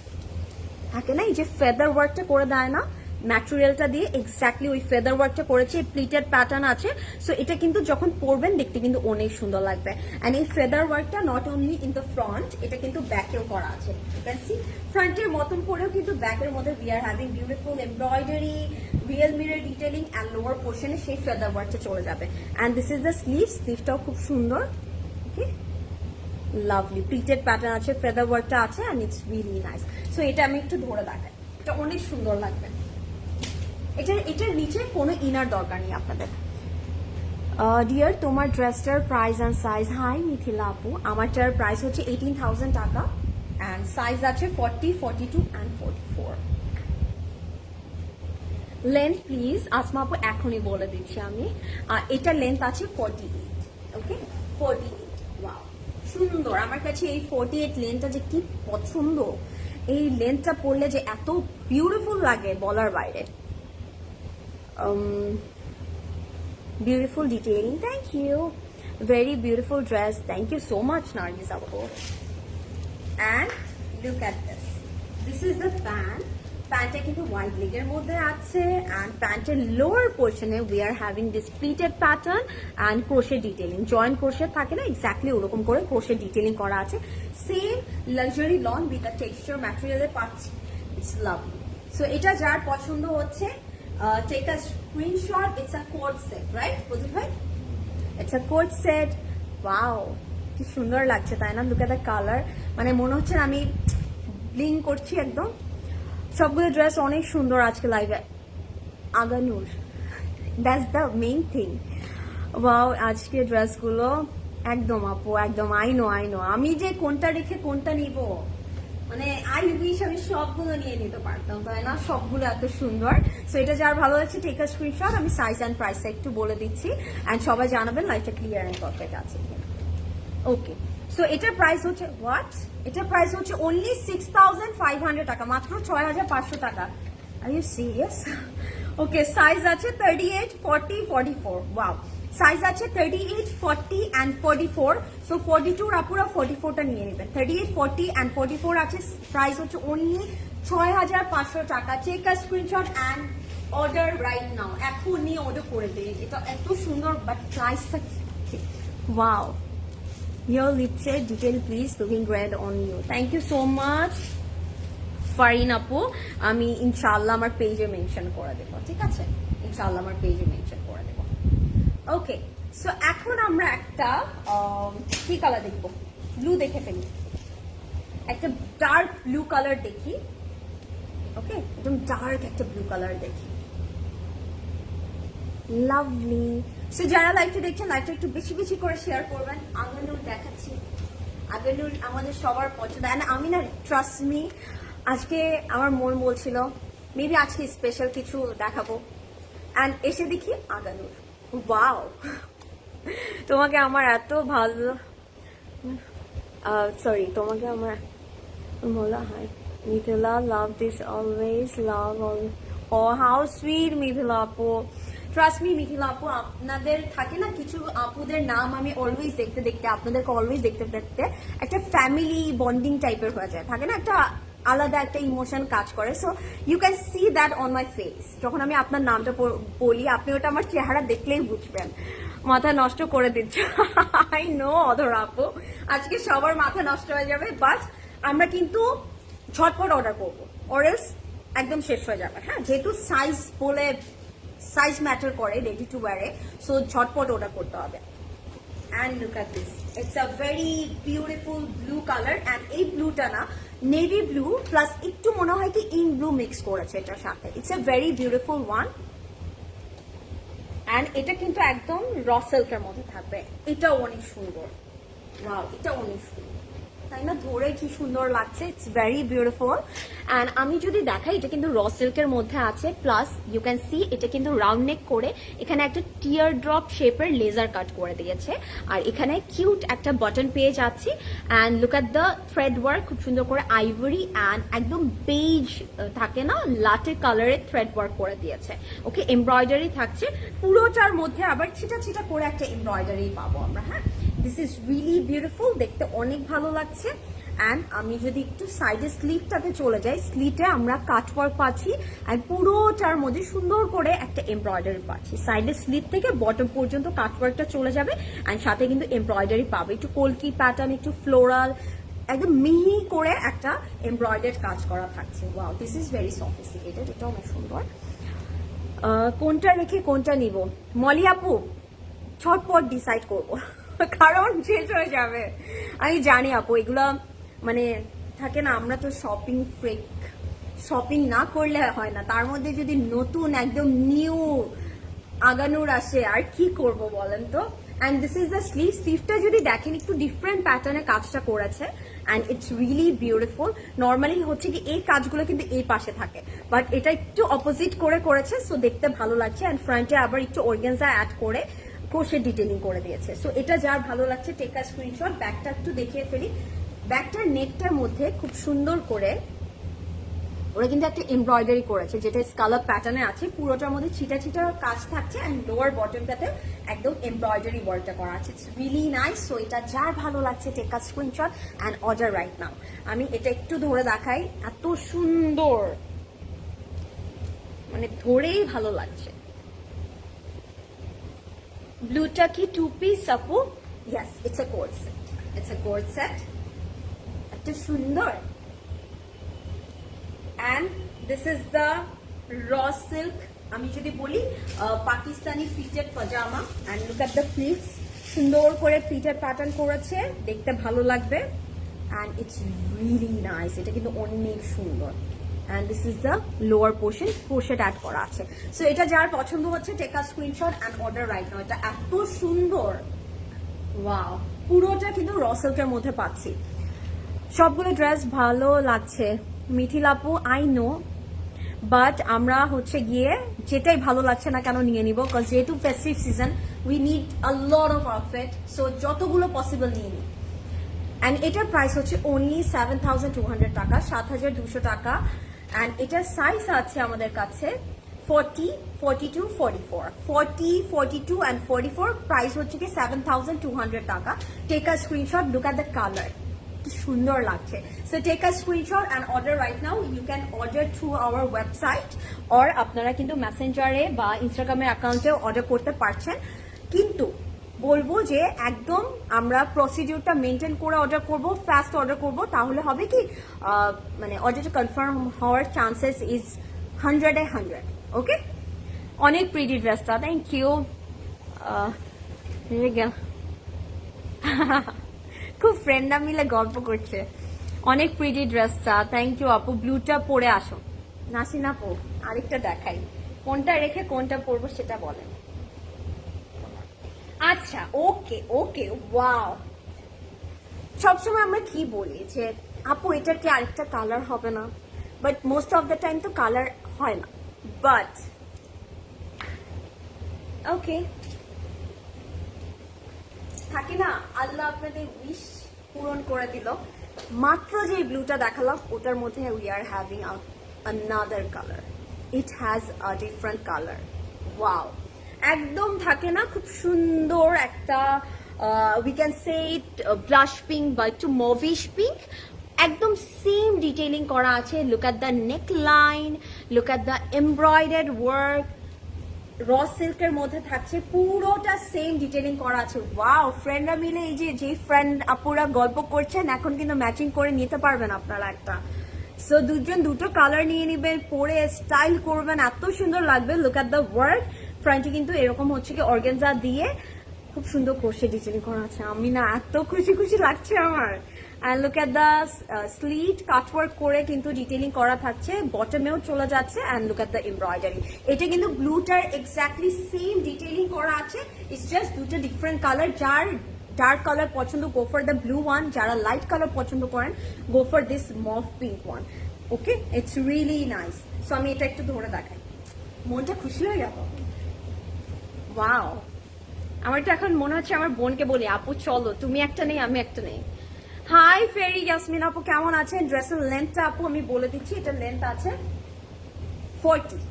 থাকে না এই যে ফেদার ওয়ার্কটা করে দেয় না ম্যাটেরিয়ালটা দিয়ে, এক্স্যাক্টলি ওই ফেদার ওয়ার্কটা করেছে, প্লিটেড প্যাটার্ন আছে। সো এটা কিন্তু যখন পরবেন দেখতে কিন্তু অনেক সুন্দর লাগবে। অ্যান্ড এই ফেদার ওয়ার্কটা not only in the front, এটা কিন্তু ব্যাকেও করা আছে। ইউ ক্যান সি ফ্রন্টের মতন করেও কিন্তু ব্যাকের মধ্যে we are having beautiful embroidery, real mirror detailing and lower পোর্শনে সেই ফেদার ওয়ার্কটা চলে যাবে। And this is the sleeve, স্লিভটাও খুব সুন্দর। ওকে, লাভলি প্রিন্টেড প্যাটার্ন আছে, ফেদার ওয়ার্কটা আছে and it's really nice. So এটা আমি একটু ধরে দেখাই, এটা অনেক সুন্দর লাগবে। এটার নিচে কোনো ইনার দরকার নেই আপনাদের। ডিয়ার, তোমার ড্রেসটার price and size. Hi Mithila আপু, আমারটার প্রাইস হচ্ছে 18,000 টাকা অ্যান্ড সাইজ আছে 40, 42 অ্যান্ড 44। লেন্থ প্লিজ আসমা আপু এখনই বলে দিচ্ছি আমি। এটার লেন্থ আছে 48। ওকে, 48। ওয়াও, সুন্দর। আমার কাছে এই 48 লেন্থটা যে কি পছন্দ, এই লেন্থটা পরলে যে এত বিউটিফুল লাগে বলার বাইরে। Beautiful detailing, thank you. Very beautiful dress, thank you so much Nargis appu. And look at this, this is the pant. প্যান্টটা কিন্তু ওয়াইড লেগের মধ্যে আছে অ্যান্ড প্যান্টের লোয়ার পোর্শনে we are having this pleated pattern and crochet detailing. Joint crochet থাকে না, exactly ওরকম করে ক্রোশে ডিটেলিং করা আছে। Same luxury lawn with a texture ম্যাটেরিয়ালে পাচ্ছি, ইটস লাভলি। সো এটা যার পছন্দ হচ্ছে take a screenshot. It's a coat set, right? বুঝলি ভাই, it's a coat set. Wow, কি সুন্দর লাগছে তাই না? Look at the color, মানে মনে হচ্ছে আমি ব্লিং করছি একদম। সবগুলো ড্রেস অনেক সুন্দর আজকে লাইভে। Agha Noor, that's the main thing. Wow, আজকে ড্রেসগুলো একদম আপু একদম। আই নো আমি যে কোনটা রেখে কোনটা নিব, মানে আই উইশ আমি সবগুলো নিয়ে নিতে পারতাম, তাই না? সবগুলো এত সুন্দর। সো এটা যার ভালো লাগছে টেক আ স্ক্রিনশট। আমি সাইজ অ্যান্ড প্রাইসটা একটু বলে দিচ্ছি অ্যান্ড সবাই জানাবেন লাইফটা ক্লিয়ার অ্যান্ড পারফেক্ট আছে কিনা। ওকে, সো এটার প্রাইস হচ্ছে এটার প্রাইস হচ্ছে অনলি 6,500 টাকা, মাত্র 6,500 টাকা। Are you serious? Okay, size আছে 38, 40, 44। ওয়াও, সাইজ আছে 38, 40 অ্যান্ড 44। সো 42 আপুরা 44টা নিয়ে নেবেন। 38, 40 অ্যান্ড 44 আছে। প্রাইস হচ্ছে অনলি 6,500 টাকা। Check a screenshot and order right now. এখন নিয়ে অর্ডার করে দিন। এটা এত সুন্দর, বাট প্রাইসটা wow. Your lip shade detail please, looking great on you. Thank you so much Farin আপু। আমি ইনশাআল্লাহ আমার পেজে মেনশন করে দেবো, ঠিক আছে? ইনশাআল্লাহ আমার পেজে মেনশন করে দেবো। ওকে, সো এখন আমরা একটা কি কালার দেখবো? ব্লু দেখে ফেলি, একটা ডার্ক ব্লু কালার দেখি। ওকে, একদম ডার্ক একটা ব্লু কালার দেখি। লাভলি। সো যারা লাইভটা দেখছেন, লাইভটা একটু বেশি বেশি করে শেয়ার করবেন। আগানুর দেখাচ্ছি। আগানুর আমাদের সবার পছন্দ। এন্ড আমি না, ট্রাস্ট মি, আজকে আমার মন বলছিল মেবি আজকে স্পেশাল কিছু দেখাবো, অ্যান্ড এসে দেখি আগানুর। ওয়াও, তোমাকে আমার এত ভালো, সরি, তোমাকে আমার বলা হয় Mithila, love this always, love all. Oh how sweet Mithila আপু। ট্রাস্ট মি মিথিলা আপু, আপনাদের থাকে না কিছু আপুদের নাম আমি অলওয়েজ দেখতে দেখতে, আপনাদেরকে অলওয়েজ দেখতে দেখতে একটা ফ্যামিলি বন্ডিং টাইপের হয়ে যায়, থাকে না একটা আলাদা একটা ইমোশন কাজ করে। So you can see that on my face. যখন আমি আপনার নামটা বলি, আপনি ওটা আমার চেহারা দেখলেই বুঝবেন। মাথা নষ্ট করে দিচ্ছে। আই নো অধর আপু, আজকে সবার মাথা নষ্ট হয়ে যাবে, বাট আমরা কিন্তু ঝটপট অর্ডার করবো, অরেলস একদম শেষ হয়ে যাবে। হ্যাঁ, যেহেতু সাইজ বলে, সাইজ ম্যাটার করে রেডি টু ওয়্যারে, সো ঝটপট অর্ডার করতে হবে। And look at this, it's a very beautiful blue color, and এই ব্লুটা না নেভি ব্লু প্লাস একটু মনে হয় কি ইন ব্লু মিক্স করেছে এটার সাথে। It's a very beautiful one, and এটা কিন্তু একদম র সিল্কের মধ্যে থাকবে। এটাও অনেক সুন্দর। ওয়াও, এটা অনেক সুন্দর, তাই না? ধরে কি সুন্দর লাগছে। It's very beautiful. অ্যান্ড আমি যদি দেখাই, এটা কিন্তু র সিল্কের মধ্যে আছে, প্লাস ইউ ক্যান সি এটা কিন্তু রাউন্ড নেক করে এখানে একটা টিয়ার ড্রপ শেপের লেজার কাট করে দিয়েছে, আর এখানে কিউট একটা বাটন পেয়ে যাচ্ছি। And look at the thread work, খুব সুন্দর করে আইভরি অ্যান্ড একদম বেজ থাকে না, লাটে কালারের থ্রেড ওয়ার্ক করে দিয়েছে। ওকে, এমব্রয়ডারি থাকছে পুরোটার মধ্যে, আবার ছিটা ছিটা করে একটা এমব্রয়ডারি পাবো আমরা। হ্যাঁ, দিস ইজ রিয়েলি বিউটিফুল, দেখতে অনেক ভালো লাগছে। অ্যান্ড আমি যদি একটু সাইডে স্লিভটাতে চলে যাই, স্লিভে আমরা কাটওয়ার্ক পাচ্ছি, আর পুরোটার মধ্যে সুন্দর করে একটা এমব্রয়ডারি পাচ্ছি। সাইডে স্লিভ থেকে বটম পর্যন্ত কাটওয়ার্কটা চলে যাবে, অ্যান্ড সাথে কিন্তু এমব্রয়ডারি পাবে, একটু কলকি প্যাটার্ন, একটু ফ্লোরাল, একদম মিহি করে একটা এমব্রয়ডারি কাজ করা থাকছে। Wow, this is very sophisticated, এটা অনেক সুন্দর। কোনটা রেখে কোনটা নিব মলি আপু? ছটপট ডিসাইড করবো, কারণ শেষ হয়ে যাবে। আমি জানি আপু, এগুলো মানে থাকে না, আমরা তো শপিং ফ্রিক, শপিং না করলে হয় না, তার মধ্যে যদি নতুন একদম নিউ আগানুর আসে, আর কি করব বলেন তো। And this is the sleeve. স্লিভটা যদি দেখেন একটু ডিফারেন্ট প্যাটার্নে কাজটা করেছে, and it's really beautiful. Normally হচ্ছে কি এই কাজগুলো কিন্তু এই পাশে থাকে, বাট এটা একটু অপোজিট করে করেছে, সো দেখতে ভালো লাগছে। অ্যান্ড ফ্রন্টে আবার একটু অর্গানজা অ্যাড করে ক্রোশে ডিটেলিং করে দিয়েছে। সো এটা যার ভালো লাগছে টেক আ স্ক্রিনশট। ব্যাকটা একটু দেখিয়ে ফেলি। ব্যাকটার নেকটার মধ্যে খুব সুন্দর করে ওরা কিন্তু একটা এমব্রয়ডারি করেছে, যেটা স্কালার প্যাটার্নে আছে, পুরোটার মধ্যে ছিটা ছিটা কাজ থাকছে, অ্যান্ড লোয়ার বটমটাতে একদম এমব্রয়ডারি ওয়ার্কটা করা আছে। It's really nice. সো এটা যার ভালো লাগছে take a screenshot and order right now. আমি এটা একটু ধরে দেখাই, এত সুন্দর, মানে ধরেই ভালো লাগছে। ব্লুটা কি টু পিস আপু? Yes, it's a coord set, it's a coord set, এত সুন্দর। And this is the raw silk, আমি যদি বলি Pakistani fitted pyjama. And look at the pleats, সুন্দর করে প্লিটেড প্যাটার্ন করেছে, দেখতে ভালো লাগবে। And it's really nice. এটা কিন্তু অনেক সুন্দর। And this is the lower portion, crochet add করা আছে। সো এটা যার পছন্দ হচ্ছে take a screenshot and order right now. এটা এত সুন্দর, ওয়াও। পুরোটা কিন্তু র সিল্কের মধ্যে পাচ্ছি। সবগুলো ড্রেস ভালো লাগছে মিথিল আপু, আই নো, বাট আমরা হচ্ছে গিয়ে যেটাই ভালো লাগছে না কেন নিয়ে নিব, বিকজ যেহেতু festive season we need a lot of outfit, so যতগুলো পসিবল নিয়ে নিই। অ্যান্ড এটার প্রাইস হচ্ছে অনলি 7,200 টাকা, 7,200 টাকা। অ্যান্ড এটার সাইজ আছে আমাদের কাছে 40, 42, 44, 40, 42 অ্যান্ড 44। প্রাইস হচ্ছে কি 7,200 টাকা। Take a screenshot, look at the colour, কি সুন্দর লাগছে। So take a screenshot and order right now. You can order through our website, or আপনারা কিন্তু মেসেঞ্জারে বা ইনস্টাগ্রামের অ্যাকাউন্টেও অর্ডার করতে পারছেন। কিন্তু বলবো যে একদম আমরা প্রসিডিউরটা মেনটেন করে অর্ডার করব, ফাস্ট অর্ডার করব, তাহলে হবে কি মানে অর্ডারটা কনফার্ম হওয়ার চান্সেস ইজ 100-এ 100। ওকে, অনেক প্রিটি ড্রেসটা, থ্যাংক ইউ। খুব ফ্রেন্ডরা মিলে গল্প করছে। অনেক প্রিটি ড্রেসটা, থ্যাংক ইউ আপু। ব্লুটা পরে আসো নাসিন আপু, আরেকটা দেখাই, কোনটা রেখে কোনটা পরবো সেটা বলেন। আচ্ছা, ওকে ওকে, ওয়াও। সবসময় আমরা কি বলি যে আপু এটার কি আরেকটা কালার হবে না, but most of the time তো কালার হয় না। বাট ওকে, থাকে না, আল্লাহ আপনাদের উইশ পূরণ করে দিল। মাত্র যে ব্লুটা দেখালাম ওটার মধ্যে we are having another color. It has a different color. Wow, একদম থাকে না খুব সুন্দর একটা we can say it blush pink বা একটু mauvish pink, একদম সেম ডিটেইলিং করা আছে। Look at the neck line, look at the embroidered work, র সিল্কের মধ্যে থাকছে, পুরোটা সেম ডিটেইলিং করা আছে। ওয়াও, ফ্রেন্ডরা মিলে এই যে ফ্রেন্ড আপুরা গল্প করছেন এখন কিন্তু ম্যাচিং করে নিতে পারবেন আপনারা একটা। সো দুজন দুটো কালার নিয়ে নিবেন, পরে স্টাইল করবেন, এত সুন্দর লাগবে। লুক অ্যাট দ্য ওয়ার্ক, ফ্রন্টে কিন্তু এরকম হচ্ছে কি অর্গানজা দিয়ে খুব সুন্দর ক্রোশে ডিটেইলিং করা আছে। আমি না এত খুশি খুশি লাগছে আমার। And look at the slit cutwork করে কিন্তু ডিটেইলিং করা থাকছে, বটমেও চলে যাচ্ছে। And look at the embroidery, এটা কিন্তু ব্লুটার এক্স্যাক্টলি সেম ডিটেইলিং করা আছে, ইটস জাস্ট দুটো ডিফারেন্ট কালার। যার ডার্ক কালার পছন্দ go for the blue one, যারা লাইট কালার পছন্দ করেন go for this mauve pink one. Okay, it's really nice. So আমি এটা একটু ধরে দেখাই, মনটা খুশি হয়ে গেল। ওয়াও, আমার তো এখন মনে হচ্ছে আমার বোনকে বলি আপু চলো, তুমি একটা নেই আমি একটা নেই। হাই ফেরি ইয়াসমিন আপু, কেমন আছেন? ড্রেসের লেন্থটা আপু আমি বলে দিচ্ছি, এটার লেন্থ আছে 40,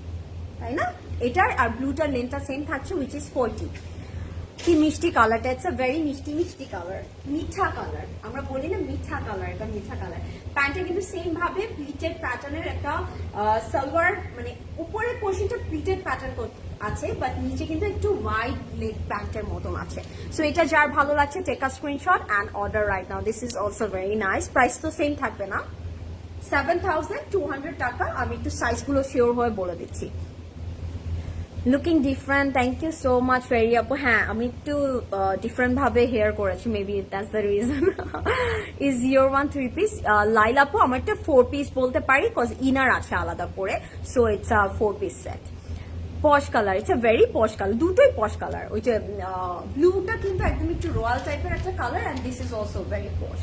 তাই না? এটার আর ব্লুটার লেন্থটা সেম থাকছে, উইচ ইজ 40। কি মিষ্টি কালারটা, ইটস আ ভেরি মিষ্টি মিষ্টি কালার, মিঠা কালার, আমরা বলি না মিঠা কালার, এটা মিঠা কালার। প্যান্টটা কিন্তু সেম ভাবে প্লিটেড প্যাটার্নের একটা সালোয়ার, মানে উপরের পোর্শনটা প্লিটেড প্যাটার্ন আছে, বাট নিচে কিন্তু একটু ওয়াইড লেগ প্যান্টের মতন আছে। সো এটা যার ভালো লাগছে take a screenshot and order right now. This is also very nice. Price তো সেম থাকবে না, 7,200 টাকা। আমি একটু সাইজগুলো শিওর হয়ে বলে দিচ্ছি। Looking different, thank you so much ফেরি আপু। হ্যাঁ, আমি একটু ডিফারেন্ট ভাবে হেয়ার করেছি, maybe that's the reason. Is your one 3 piece? Laila আপু, আমার একটা 4 পিস বলতে পারি, কজ ইনার আছে আলাদা করে। So it's a 4 piece set. Posh colour, it's a very posh colour, দুটোই পশ কালার। ওই যে ব্লুটা কিন্তু একদম একটু রয়্যাল টাইপের একটা colour, and this is also very posh.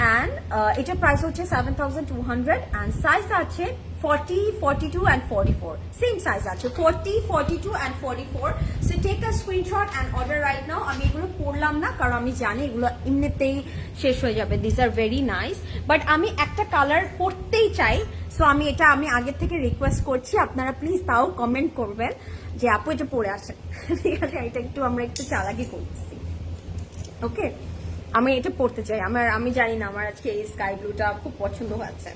And এটার প্রাইস হচ্ছে 7,200 অ্যান্ড সাইজ আছে 40, 42 অ্যান্ড 44। সেম সাইজ আছে 40, 42 and 44। So take a screenshot and order right now. আমি এগুলো পড়লাম না কারণ আমি জানি এগুলো এমনিতেই শেষ হয়ে যাবে। This are very nice, but আমি একটা কালার পড়তেই চাই। সো আমি এটা আগের থেকে রিকোয়েস্ট করছি, আপনারা প্লিজ তাও কমেন্ট করবেন যে আপু এটা পরে আসেন। ঠিক আছে, এটা একটু আমরা একটু চালাকি করছি। ওকে, আমি এটা পড়তে চাই। আমি জানি না, আমার আজকে এই স্কাই ব্লুটা খুব পছন্দ হয়েছে।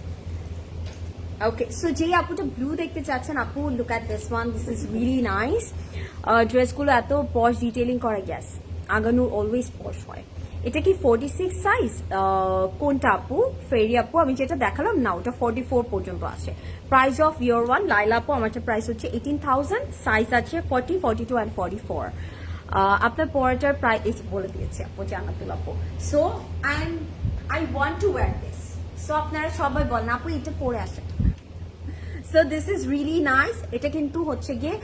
ওকে, সো যেই আপুটা ব্লু দেখতে চাচ্ছেন আপু, look at this one, this is really nice. ড্রেসগুলো এত পশ ডিটেইলিং করে, গ্যাস আগানু অলওয়েজ পশ হয়। এটা কি 46 সাইজ? কোনটা আপু? ফেরি আপু, আমি যেটা দেখালাম না ওটা 44 পর্যন্ত আছে। প্রাইস অফ ইয়োর ওয়ান লাইলা আপু, আমারটা প্রাইস হচ্ছে 18,000, সাইজ আছে 40, 42 অ্যান্ড 44। আপনার পরেটার প্রাইস বলে দিয়েছে আপু, জানাতুল আপু। So and I want to wire this. So আপনারা সবাই বলেন আপু এটা পরে আসেন। So this is really nice. এটা কিন্তু হচ্ছে গিয়ে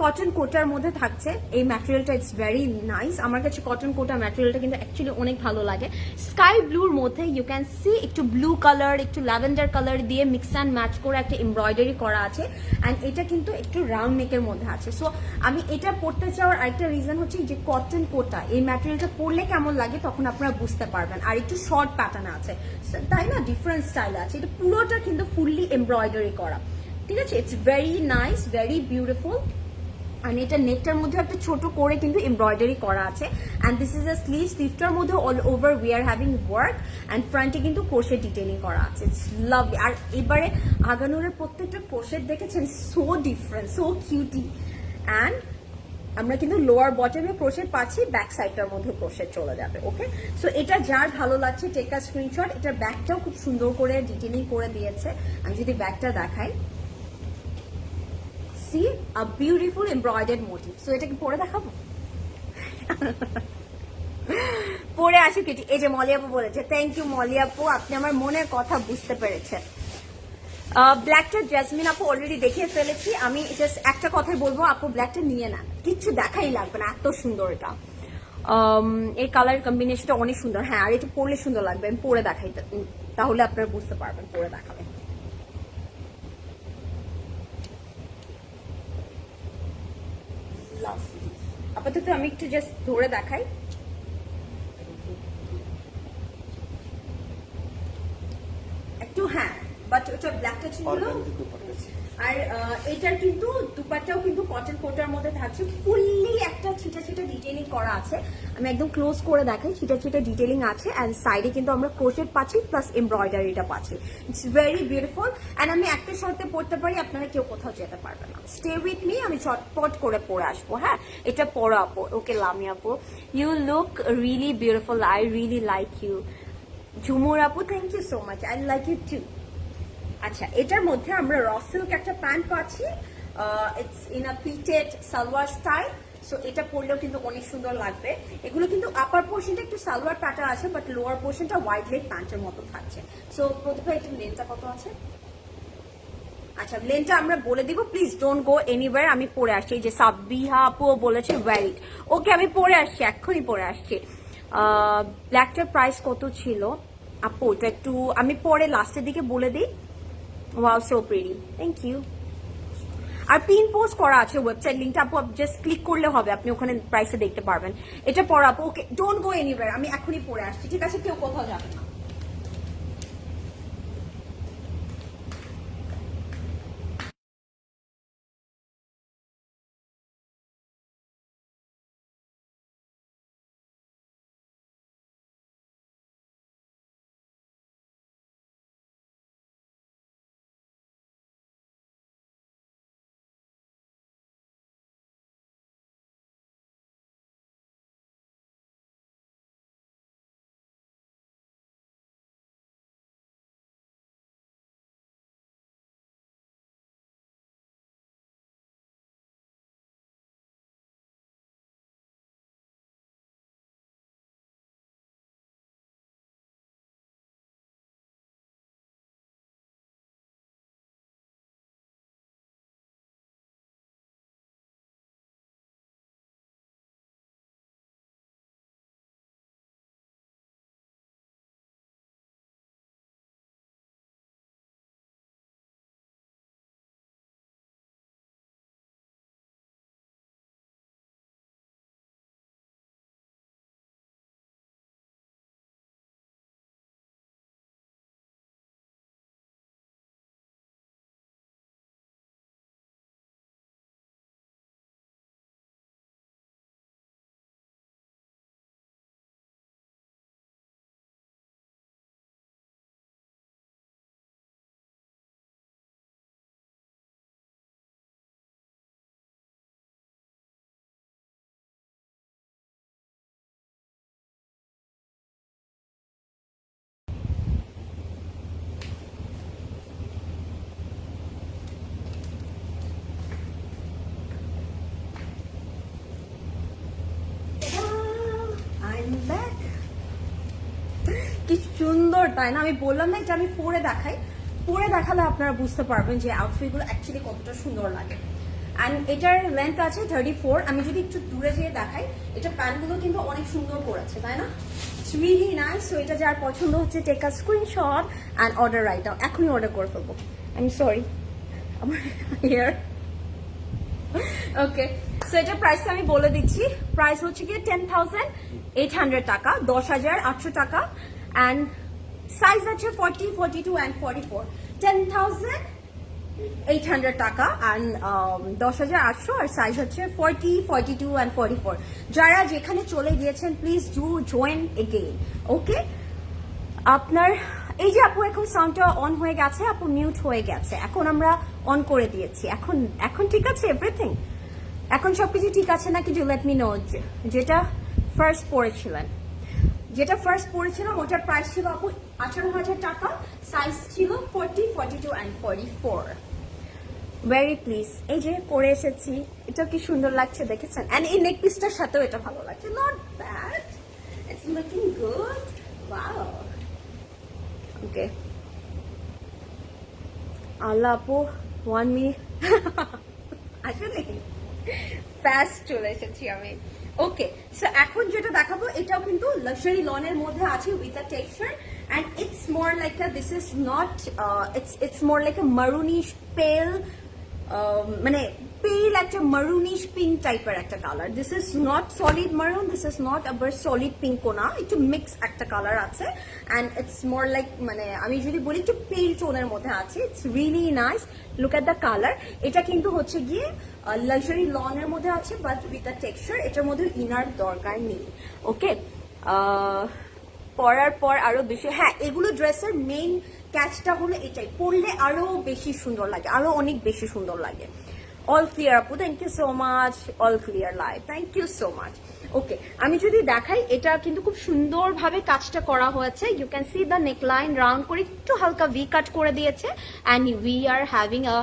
কটন কোটার মধ্যে থাকছে। এই ম্যাটেরিয়ালটা ইটস ভেরি নাইস। আমার কাছে কটন কোটা ম্যাটেরিয়ালটা কিন্তু অ্যাকচুয়ালি অনেক ভালো লাগে। স্কাই ব্লুর মধ্যে ইউ ক্যান সি একটু ব্লু কালার, একটু ল্যাভেন্ডার কালার দিয়ে মিক্স অ্যান্ড ম্যাচ করে একটা এমব্রয়ডারি করা আছে। অ্যান্ড এটা কিন্তু একটু রাউন্ড নেকের মধ্যে আছে। সো আমি এটা পরতে চাওয়ার আরেকটা রিজন হচ্ছে যে কটন কোটা এই ম্যাটেরিয়ালটা পরলে কেমন লাগে তখন আপনারা বুঝতে পারবেন। আর একটু শর্ট প্যাটার্ন আছে, তাই না, ডিফারেন্ট স্টাইল আছে। এটা পুরোটা কিন্তু ফুললি এমব্রয়ডারি করা, ঠিক আছে। It's very nice, very beautiful. আর এটা নেকটার মধ্যে একটা ছোট করে কিন্তু এমব্রয়ডারি করা আছে। And this is a sleeve. স্লিভটার মধ্যে all over we are having work and ফ্রন্টে কিন্তু ক্রোশেট ডিটেলিং করা আছে। It's lovely. আর এবারে আগানোরের প্রত্যেকটা ক্রোশেট দেখেছেন, so different, so cutie. And আমরা কিন্তু লোয়ার বটমে ক্রোশেট পাচ্ছি, ব্যাক সাইডটার মধ্যে ক্রোশেট চলে যাবে। ওকে, সো এটা যার ভালো লাগছে টেক আ স্ক্রিনশট। এটার ব্যাকটাও খুব সুন্দর করে ডিটেলিং করে দিয়েছে। আমি যদি ব্যাকটা দেখাই, see a beautiful embroidered motif. So এটা কি পরে দেখাবো? পরে আসি কেটি। এই যে মলি আপু বলেছে, থ্যাংক ইউ মলি আপু, আপনি আমার মনের কথা বুঝতে পেরেছেন। ব্ল্যাকটা জেসমিন আপু অলরেডি দেখিয়ে ফেলেছি। আমি জাস্ট একটা কথাই বলবো, আপু ব্ল্যাকটা নিয়ে নেন, কিচ্ছু দেখাই লাগবে না, এত সুন্দর এটা। এই কালার কম্বিনেশনটা অনেক সুন্দর। হ্যাঁ, আর এটা পরলে সুন্দর লাগবে। আমি পরে দেখাই, তাহলে আপনারা বুঝতে পারবেন, পরে দেখাবেন। আপাতত আমি একটু জাস্ট ধরে দেখাই। একটু হ্যাঁ, বাট ওটা ব্ল্যাকটা ছিল। আর এটার কিন্তু দুপাট্টাও কিন্তু কটন কোটার মধ্যে থাকছে, ফুললি একটা ছিটা ছিটা ডিটেইলিং করা আছে। আমি একদম ক্লোজ করে দেখাই, ছিটা ছিটা ডিটেইলিং আছে। অ্যান্ড সাইডে কিন্তু আমরা ক্রোশেট পাচ্ছি প্লাস এমব্রয়ডারিটা পাচ্ছি। It's very beautiful. অ্যান্ড আমি একটা শর্তে পড়তে পারি, আপনারা কেউ কোথাও যেতে পারবে না। স্টে উইথ মি, আমি চটপট করে পরে আসবো। হ্যাঁ, এটা পরো আপু। ওকে লামি আপু, you look really beautiful, I really like you. Jhumur আপু, thank you so much, I like you too. আচ্ছা, এটার মধ্যে আমরা র সিল্ক একটা প্যান্ট পাচ্ছি। It's in a pleated salwar style. So এটা পরলেও কিন্তু অনেক সুন্দর লাগবে। এগুলো কিন্তু আপার পোর্শনটা একটু সালোয়ার প্যাটার্ন আছে, বাট লোয়ার পোর্শনটা ওয়াইড লেগ প্যান্টের মতো থাকছে। সো প্রতিভা একটু লেন্থটা কত আছে? আচ্ছা, লেন্থটা আমরা বলে দিব, প্লিজ ডোন্ট গো এনিওয়্যার। আমি পরে আসছি। এই যে সাবিহা আপুও বলেছে ভ্যালিড। ওকে, আমি পরে আসছি, এক্ষুনি পরে আসছি। ব্ল্যাকটার প্রাইস কত ছিল আপু? ওটা একটু আমি পরে লাস্টের দিকে বলে দিই। Wow, so pretty, thank you. আর পিন পোস্ট করা আছে ওয়েবসাইট লিংকটা, আপু জাস্ট ক্লিক করলে হবে, আপনি ওখানে প্রাইসে দেখতে পারবেন। এটা পড়া আপু। ওকে, ডোন্ট গো এনিওয়্যার, আমি এখনই পরে আসছি, ঠিক আছে? কেউ কোথাও যাবে না। কি সুন্দর তাই না? আমি বললাম না এটা আমি পরে দেখাই, পরে দেখালে আপনারা বুঝতে পারবেন যে আউটফিটগুলো অ্যাকচুয়ালি কতটা সুন্দর লাগে। অ্যান্ড এটার লেন্থ আছে 34। আমি যদি একটু দূরে যেয়ে দেখাই, এটা প্যান্টগুলো কিন্তু অনেক সুন্দর করেছে তাই না? It's really nice. সো এটা যার পছন্দ হচ্ছে take a screenshot and order right now. এখনই অর্ডার করে ফেলবো। আই এম সরি আমার হেয়ার। ওকে, সো এটার প্রাইসটা আমি বলে দিচ্ছি। প্রাইস হচ্ছে গিয়ে 10,800 টাকা, 10,800 টাকা। অ্যান্ড সাইজ আছে 40, 42 অ্যান্ড 44। 10,800 টাকা অ্যান্ড 10,800, আর সাইজ হচ্ছে 40, 42 অ্যান্ড 44। যারা যেখানে চলে গিয়েছেন প্লিজ ডু জয়েন এগেইন। ওকে, আপনার এই যে আপু এখন সাউন্ডটা অন হয়ে গেছে, আপু মিউট হয়ে গেছে, এখন আমরা অন করে দিয়েছি। এখন এখন ঠিক আছে এভরিথিং? এখন সবকিছু ঠিক আছে নাকি? Do let me no. যেটা ফার্স্ট পড়েছিলেন, যেটা ফার্স্ট পড়েছিলাম ওটার প্রাইস ছিল আপু 18,000 টাকা, সাইজ ছিল 40, 42 অ্যান্ড 44। ভেরি প্লিজ, এই যে পরে এসেছি, এটা কি সুন্দর লাগছে দেখেছেন? অ্যান্ড এই নেক পিসটার সাথেও এটা ভালো লাগছে। Not bad, it's looking good. Wow, okay. আল্লাহ আপু 1 মিনিট আসলে ফাস্ট চলে এসেছি আমি। ওকে, সো এখন যেটা দেখাবো এটাও কিন্তু লাক্সারি লনের মধ্যে আছে with a texture, and it's more like a, this is not, it's more like a maroonish pale, মানে পেল একটা মারুনিশ পিঙ্ক টাইপের একটা কালার। This is not solid maroon, this is not আবার সলিড পিঙ্কও না, একটু মিক্স একটা কালার আছে। অ্যান্ড ইটস মোর লাইক, মানে আমি যদি বলি একটু পেল টোনের মধ্যে আছে। It's really nice, look at the colour. এটা কিন্তু হচ্ছে গিয়ে লাক্সারি লনের মধ্যে আছে বাট উইথ আ টেক্সচার। এটার মধ্যে ইনার দরকার নেই। ওকে, পরার পর আরো বেশি, হ্যাঁ এগুলো ড্রেসের মেইন ক্যাচটা হলো এটাই, পরলে আরো বেশি সুন্দর লাগে, আরো অনেক বেশি সুন্দর লাগে। অল ক্লিয়ার আপু, thank you so much. All clear live, thank you so much. Okay, আমি যদি দেখাই, এটা কিন্তু খুব সুন্দরভাবে কাজটা করা হয়েছে। You can see the neckline round করে একটু হালকা ভি কাট করে দিয়েছে, and we are having a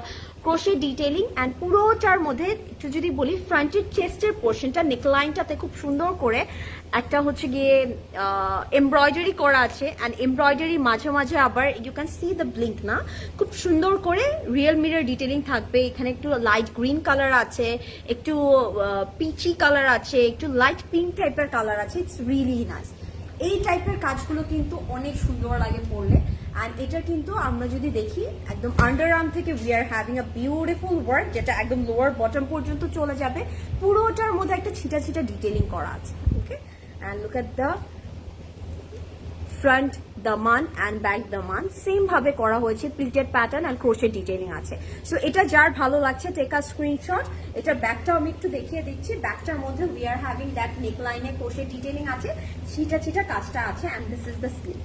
crochet detailing. And পুরোটার মধ্যে একটু যদি বলি, ফ্রন্টের চেস্টের পোর্শনটা নেকলাইনটাতে খুব সুন্দর করে একটা হচ্ছে গিয়ে এমব্রয়ডারি করা আছে, অ্যান্ড এমব্রয়ডারি মাঝে মাঝে আবার you can see the blink না, খুব সুন্দর করে রিয়েল মিরর ডিটেইলিং থাকবে। এখানে একটু লাইট গ্রিন কালার আছে, একটু পিচি কালার আছে, একটু লাইট পিঙ্ক টাইপের কালার আছে। It's really nice. এই টাইপের কাজগুলো কিন্তু অনেক সুন্দর লাগে পরলে। অ্যান্ড এটা কিন্তু আমরা যদি দেখি একদম আন্ডার আর্ম থেকে we are having a beautiful work, যেটা একদম লোয়ার বটম পর্যন্ত চলে যাবে। পুরোটার মধ্যে একটা ছিটা ছিটা ডিটেইলিং করা আছে। Okay, and look at the front দামান অ্যান্ড ব্যাক দামান সেম ভাবে করা হয়েছে, pleated pattern and crochet detailing আছে। সো এটা যার ভালো লাগছে টেক আ স্ক্রিনশট। এটার ব্যাকটাও আমি একটু দেখিয়ে দিচ্ছি। ব্যাকটার মধ্যে উই আর হ্যাভিং দ্যাট নেকলাইনে ক্রোশেট ডিটেইলিং আছে, ছিটা ছিটা কাজটা আছে। And this is the sleeve.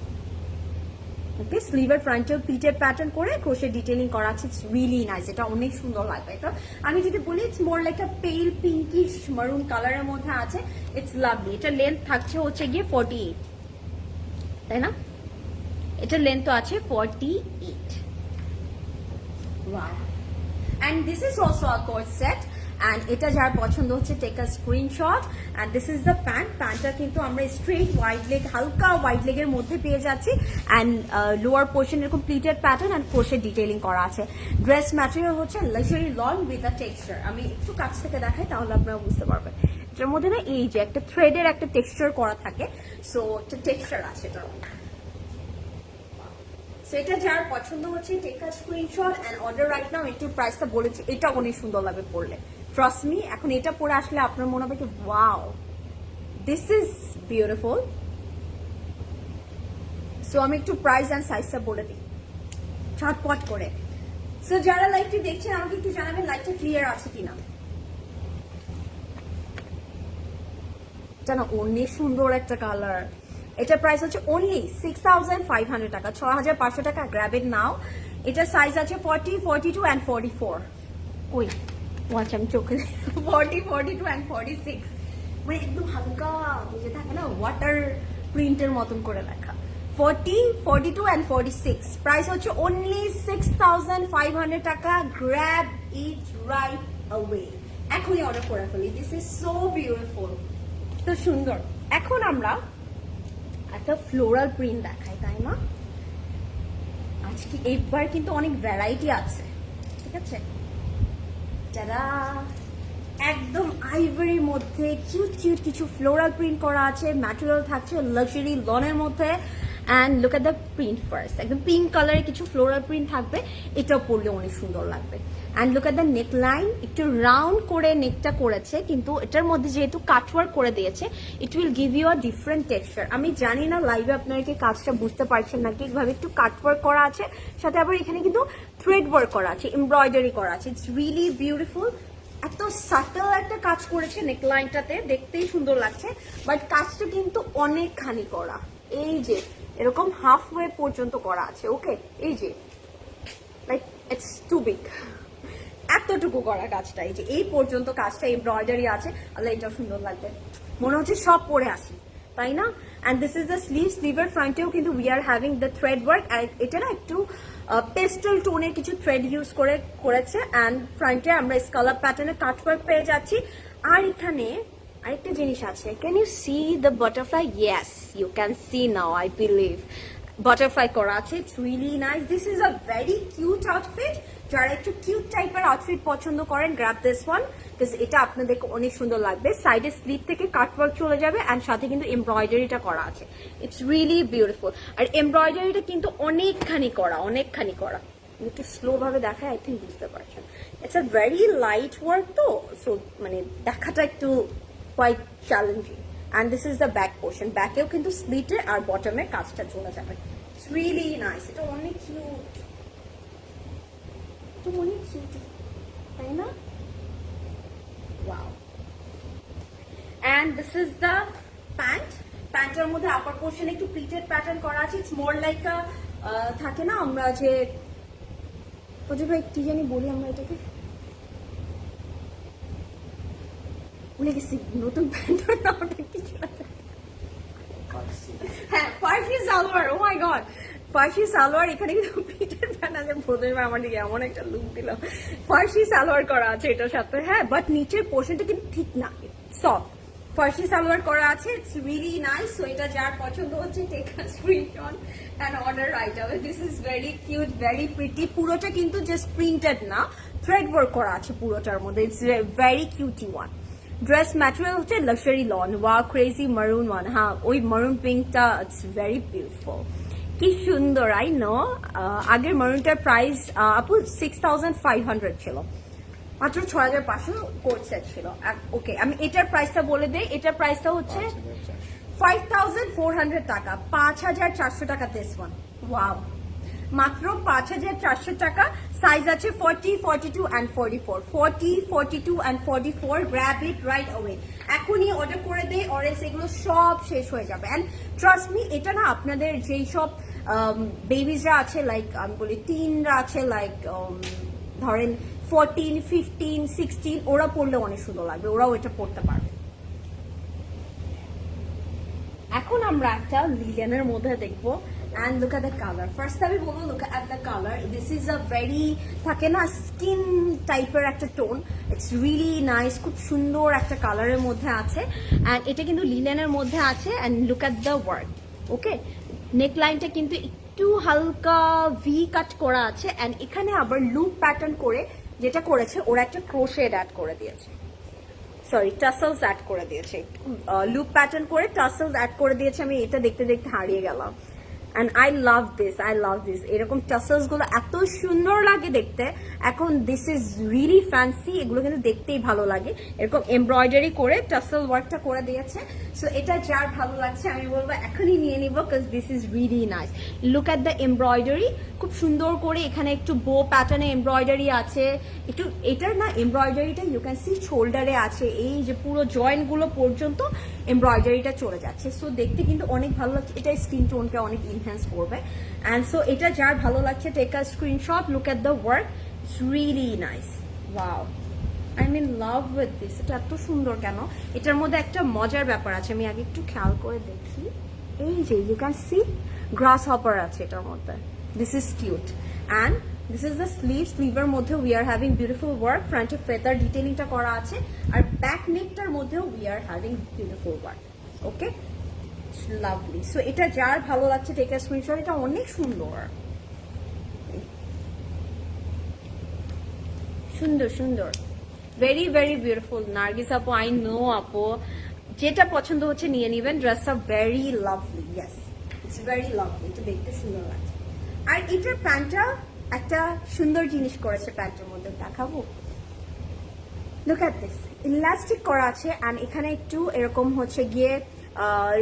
Okay, স্লিভের ফ্রন্টেও প্লিটেড প্যাটার্ন করে ক্রোশেট ডিটেইলিং করা আছে। ইটস রিয়েলি নাইস, এটা অনেক সুন্দর লাগবে। এটা আমি যদি বলি ইটস মোর লাইক আ পেল পিঙ্কিশ মারুন কালারের মধ্যে আছে। It's lovely. এটা লেন্থ থাকছে হচ্ছে গিয়ে 48, তাই না? এটার লেন্থ তো আছে 48। Wow, and this is also a coord set. And এটা যার পছন্দ হচ্ছে take a screenshot. And this is the pant. প্যান্টটা কিন্তু আমরা স্ট্রেট ওয়াইড লেগ, হালকা ওয়াইড লেগের মধ্যে পেয়ে যাচ্ছি। অ্যান্ড লোয়ার পোর্শন এরকম pleated pattern and crochet detailing করা আছে। ড্রেস ম্যাটেরিয়াল হচ্ছে luxury lawn with a texture. আমি একটু কাছ থেকে দেখাই তাহলে আপনারা বুঝতে পারবেন। এটার মধ্যে না এই যে একটা থ্রেডের একটা টেক্সচার করা থাকে, সো একটা টেক্সচার আছে এটার মধ্যে। সেটা যার পছন্দ হচ্ছে take a screenshot and order right now. একটু প্রাইসটা বলেছি, এটা অনেক সুন্দর লাগবে পরলে, ট্রাস্ট মি। এখন এটা পরে আসলে আপনার মনে হবে কি wow this is beautiful. So আমি একটু প্রাইস এন্ড সাইজটা বলে দিই ছটপট করে। সো যারা লাইভটি দেখছেন আমাকে একটু জানাবেন লাইভটা ক্লিয়ার আছে কিনা। এটা না অনেক সুন্দর একটা কালার। এটা প্রাইস হচ্ছে অনলি 6,500 টাকা, 6,500 টাকা। গ্র্যাব ইট নাও। এটা সাইজ আছে 40, 42 অ্যান্ড 44। ওই ওয়াচ আমি চোখে 40, 42 অ্যান্ড 46। মানে একদম হালকা বুঝে থাকে না, ওয়াটার প্রিন্টের মতন করে লেখা। 40, 42 অ্যান্ড 46। প্রাইস হচ্ছে অনলি 6,500 টাকা। গ্র্যাব ইট রাইট অ্যাওয়ে। এখনই অর্ডার করে ফেলি। দিস ইজ সো বিউটিফুল, তো সুন্দর। এখন আমরা একটা ফ্লোরাল প্রিন্ট দেখাই, তাই না? আজকে এবার কিন্তু অনেক ভ্যারাইটি আছে, ঠিক আছে? যারা একদম আইভরির মধ্যে কিউট কিউট কিছু ফ্লোরাল প্রিন্ট করা আছে, ম্যাটেরিয়াল থাকছে লাক্সারি লনের মধ্যে। And look at the print first, একদম পিঙ্ক কালারের কিছু ফ্লোরাল প্রিন্ট থাকবে, এটাও পরলে অনেক সুন্দর লাগবে। And look at the neck line, একটু রাউন্ড করে নেকটা করেছে, কিন্তু এটার মধ্যে যেহেতু কাটওয়ার্ক করে দিয়েছে, it will give you a different texture. আমি জানি না লাইভে আপনারা কি কাজটা বুঝতে পারছেন নাকি, এইভাবে একটু কাটওয়ার্ক করা আছে, সাথে আবার এখানে কিন্তু থ্রেড ওয়ার্ক করা আছে, এমব্রয়ডারি করা আছে। It's really beautiful. এত সাটল একটা কাজ করেছে নেকলাইনটাতে, দেখতেই সুন্দর লাগছে, বাট কাজটা কিন্তু অনেকখানি করা। এই যে এরকম হাফ ওয়ে পর্যন্ত করা আছে, ওকে? এই যে লাইক ইটস টু বিগ, এতটুকু করা কাজটা। এই যে এই পর্যন্ত কাজটা এমব্রয়ডারি আছে, আল্লাহ এটা সুন্দর লাগবে, মনে হচ্ছে সব পরে আসি, তাই না? And this is the sleeve, স্লিভের ফ্রন্টেও কিন্তু we are having the thread work. এটা না একটু পেস্টেল টোনের কিছু থ্রেড ইউজ করেছে। অ্যান্ড ফ্রন্টে আমরা স্কালার প্যাটার্নের কাটওয়ার্ক পেয়ে যাচ্ছি। আর এখানে আরেকটা জিনিস আছে, can you see the butterfly? Yes, you can see now, I believe butterfly করা আছে। It's really nice. This is a very cute outfit. যারা একটু কিউট টাইপের আউটফিট পছন্দ করেন, গ্র্যাব দিস ওয়ান, বিকজ এটা আপনাদের অনেক সুন্দর লাগবে। সাইডে স্লিভ থেকে কাটওয়ার্ক চলে যাবে, অ্যান্ড সাথে কিন্তু এমব্রয়ডারিটা করা আছে। It's really beautiful. আর এমব্রয়ডারিটা কিন্তু অনেকখানি করা, অনেকখানি করা। একটু স্লো ভাবে দেখায়, আই থিঙ্ক বুঝতে পারছেন। It's a very light work, তো সো মানে দেখাটা একটু quite challenging. And this is the back portion, ব্যাকেও কিন্তু স্লিটে আর বটমে কাজটা চলে যাবে। It's really nice. এটা অনেক কিউট, অনেক কিউট, তাই না? Wow. And this is the pant. প্যান্টের মধ্যে আপার পোর্শনে একটু প্রিটেড প্যাটার্ন করা আছে। ইটস মোর লাইক আ থাকে না আমরা যে ভাই কি জানি বলি আমরা এটাকে, ভুলে গেছি নতুন প্যান্টের নামটা কিছু। হ্যাঁ, ফার্সি সালোয়ার। ও মাই গড, ফার্সি সালোয়ার। এখানে কিন্তু পিঠের প্যান্ট আছে, প্রথমে আমার দিকে এমন একটা লুক দিল। ফার্সি সালোয়ার করা আছে এটার সাথে, হ্যাঁ, বাট নিচের পোর্শনটা কিন্তু ঠিক না, সফট। ফার্সি সালোয়ার করা আছে। It's really nice. সো এটা যার পছন্দ হচ্ছে, take a screenshot and order right away. This is very cute, very pretty. পুরোটা কিন্তু জাস্ট প্রিন্টেড না, থ্রেড ওয়ার্ক করা আছে পুরোটার মধ্যে। It's very cutie one. Dress material হচ্ছে luxury lawn. Wow crazy maroon one, হ্যাঁ ওই মারুন পিঙ্কটা, ইটস ভেরি বিউটিফুল। কি সুন্দর, আই নো। আগের মারুনটার প্রাইস আপু 6500 ছিল, মাত্র 6500 কোট সেট ছিল। ওকে, আমি এটার প্রাইসটা বলে দেই। এটার প্রাইসটা হচ্ছে 5400 টাকা, 5400 টাকা দিস ওয়ান। ওয়াও, মাত্র 5400 টাকা। সাইজ আছে 40, 42 and 44, 40, 42 and 44। Grab it right away, এখনই অর্ডার করে দেয়, অরেস এগুলো সব শেষ হয়ে যাবে। অ্যান্ড ট্রাস্ট মি, এটা না আপনাদের যেই সব বেবিজরা আছে, লাইক আমি বলি টিনরা আছে, লাইক ধরেন 14, 15, 16, ওরা পড়লে অনেক সুন্দর লাগবে, ওরাও এটা পড়তে পারবে। এখন আমরা একটা লিলেনের মধ্যে দেখবো। And look at the color. First আমি বলবো look at the color. This is a very থাকে না স্কিন টাইপের একটা টোন। It's really nice, খুব সুন্দর একটা কালারের মধ্যে আছে। And এটা কিন্তু লিলেনের মধ্যে আছে। And look at the work. Okay, নেকলাইনটা কিন্তু একটু হালকা ভি কাট করা আছে। And এখানে আবার লুপ প্যাটার্ন করে যেটা করেছে, ওরা একটা ক্রোশেড অ্যাড করে দিয়েছে, সরি টাসেলস অ্যাড করে দিয়েছে। লুপ প্যাটার্ন করে টাসেলস অ্যাড করে দিয়েছে। আমি এটা দেখতে দেখতে হারিয়ে গেলাম। And I love this, I love this. এরকম টাসেলস গুলো এত সুন্দর লাগে দেখতে। এখন দিস ইজ রিয়েলি ফ্যান্সি, এগুলো কিন্তু দেখতেই ভালো লাগে। এরকম এমব্রয়ডারি করে টাসেল ওয়ার্কটা করে দিয়েছে। সো এটা যার ভালো লাগছে আমি বলবো এখনই নিয়ে নিব, because this is really nice. Look at the embroidery, খুব সুন্দর করে এখানে একটু বো প্যাটার্নে এমব্রয়ডারি আছে। একটু এটার না এমব্রয়ডারিটা ইউ ক্যান সি শোল্ডারে আছে, এই যে পুরো জয়েন্ট গুলো পর্যন্ত এমব্রয়ডারিটা চলে যাচ্ছে। সো দেখতে কিন্তু অনেক ভালো লাগছে, এটা স্কিন টোনকে অনেক ইনহ্যান্স করবে। অ্যান্ড সো এটা যার ভালো লাগছে, take a screenshot, look at the work, it's really nice. Wow, I am in love with this. এটা এত সুন্দর কেন? এটার মধ্যে একটা মজার ব্যাপার আছে, আমি আগে একটু খেয়াল করে দেখি। এই যে you can see grasshopper আছে এটার মধ্যে। This is cute. And this is the sleeve. স্লিভের মধ্যে we are having beautiful work. ফ্রন্টে ফেদার ডিটেলিংটা করা আছে, আর ব্যাক নেকটার মধ্যেও we are having beautiful work. Okay, lovely. So এটা যার ভালো লাগছে টেক আ স্ক্রিনশট, এটা অনেক সুন্দর, সুন্দর সুন্দর, ভেরি ভেরি বিউটিফুল। নার্গিস আপু, আই নো আপু, যেটা পছন্দ হচ্ছে নিয়ে নিবেন। ড্রেসটা very lovely, yes it's very lovely, এটা দেখতে সুন্দর লাগছে। আর এটার প্যান্টটা একটা সুন্দর জিনিস করেছে, প্যান্টের মধ্যে দেখাবো, লুক এট দিস, ইলাস্টিক করা আছে অ্যান্ড এখানে একটু এরকম হচ্ছে গিয়ে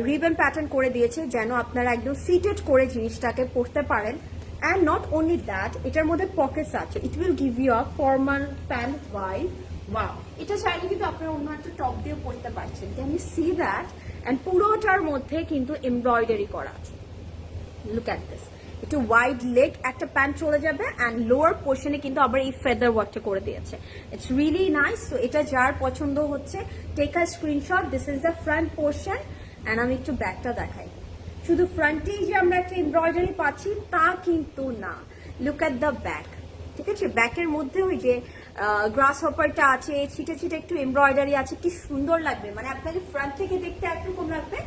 রিবন প্যাটার্ন করে দিয়েছে, যেন আপনারা একদম ফিটেড করে জিনিসটাকে পরতে পারেন। অ্যান্ড নট অনলি দ্যাট, এটার মধ্যে পকেটস আছে, it will give you a formal pant vibe. Wow, এটা চাইলে কিন্তু আপনারা অন্য একটা টপ দিয়ে পরতে পারছেন। Can you see that? And পুরোটার মধ্যে কিন্তু এমব্রয়ডারি করা আছে, লুক এট দিস। একটু ওয়াইড লেগ একটা প্যান্ট চলে যাবে অ্যান্ড লোয়ার পোর্শনে কিন্তু আবার এই ফেদার ওয়ার্কটা করে দিয়েছে। It's really nice. সো এটা যার পছন্দ হচ্ছে take a screenshot. This is the front portion and আমি একটু ব্যাকটা দেখাই। শুধু ফ্রন্টেই যে আমরা একটা এমব্রয়ডারি পাচ্ছি তা কিন্তু না, লুক এট দ্য ব্যাক। ঠিক আছে, ব্যাকের মধ্যে ওই যে গ্রাস হপারটা আছে, ছিটে ছিটে একটু এমব্রয়ডারি আছে, কি সুন্দর লাগবে। মানে আপনাকে ফ্রন্ট থেকে দেখতে একরকম লাগবে,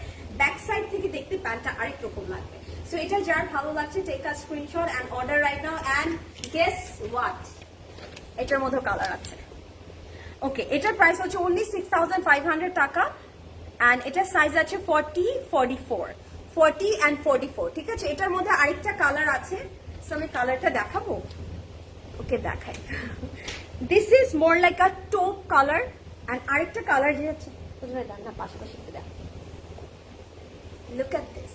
ব্যাক সাইড থেকে দেখতে প্যান্টটা আরেক রকম লাগবে। সো এটা যার ভালো লাগছে take a screenshot and order right now. And guess what, এটার মধ্যে কালার আছে। ওকে, এটার প্রাইস হচ্ছে অনলি 6500 টাকা অ্যান্ড এটার সাইজ আছে 40, 44, 40 অ্যান্ড 44। ঠিক আছে, এটার মধ্যে আরেকটা কালার আছে, সো আমি কালারটা দেখাবো। ওকে, দেখাই। দিস ইজ মোর লাইক আ টোপ কালার অ্যান্ড আরেকটা কালার যে হচ্ছে না পাশাপাশি দেখ, লুক এট দিস,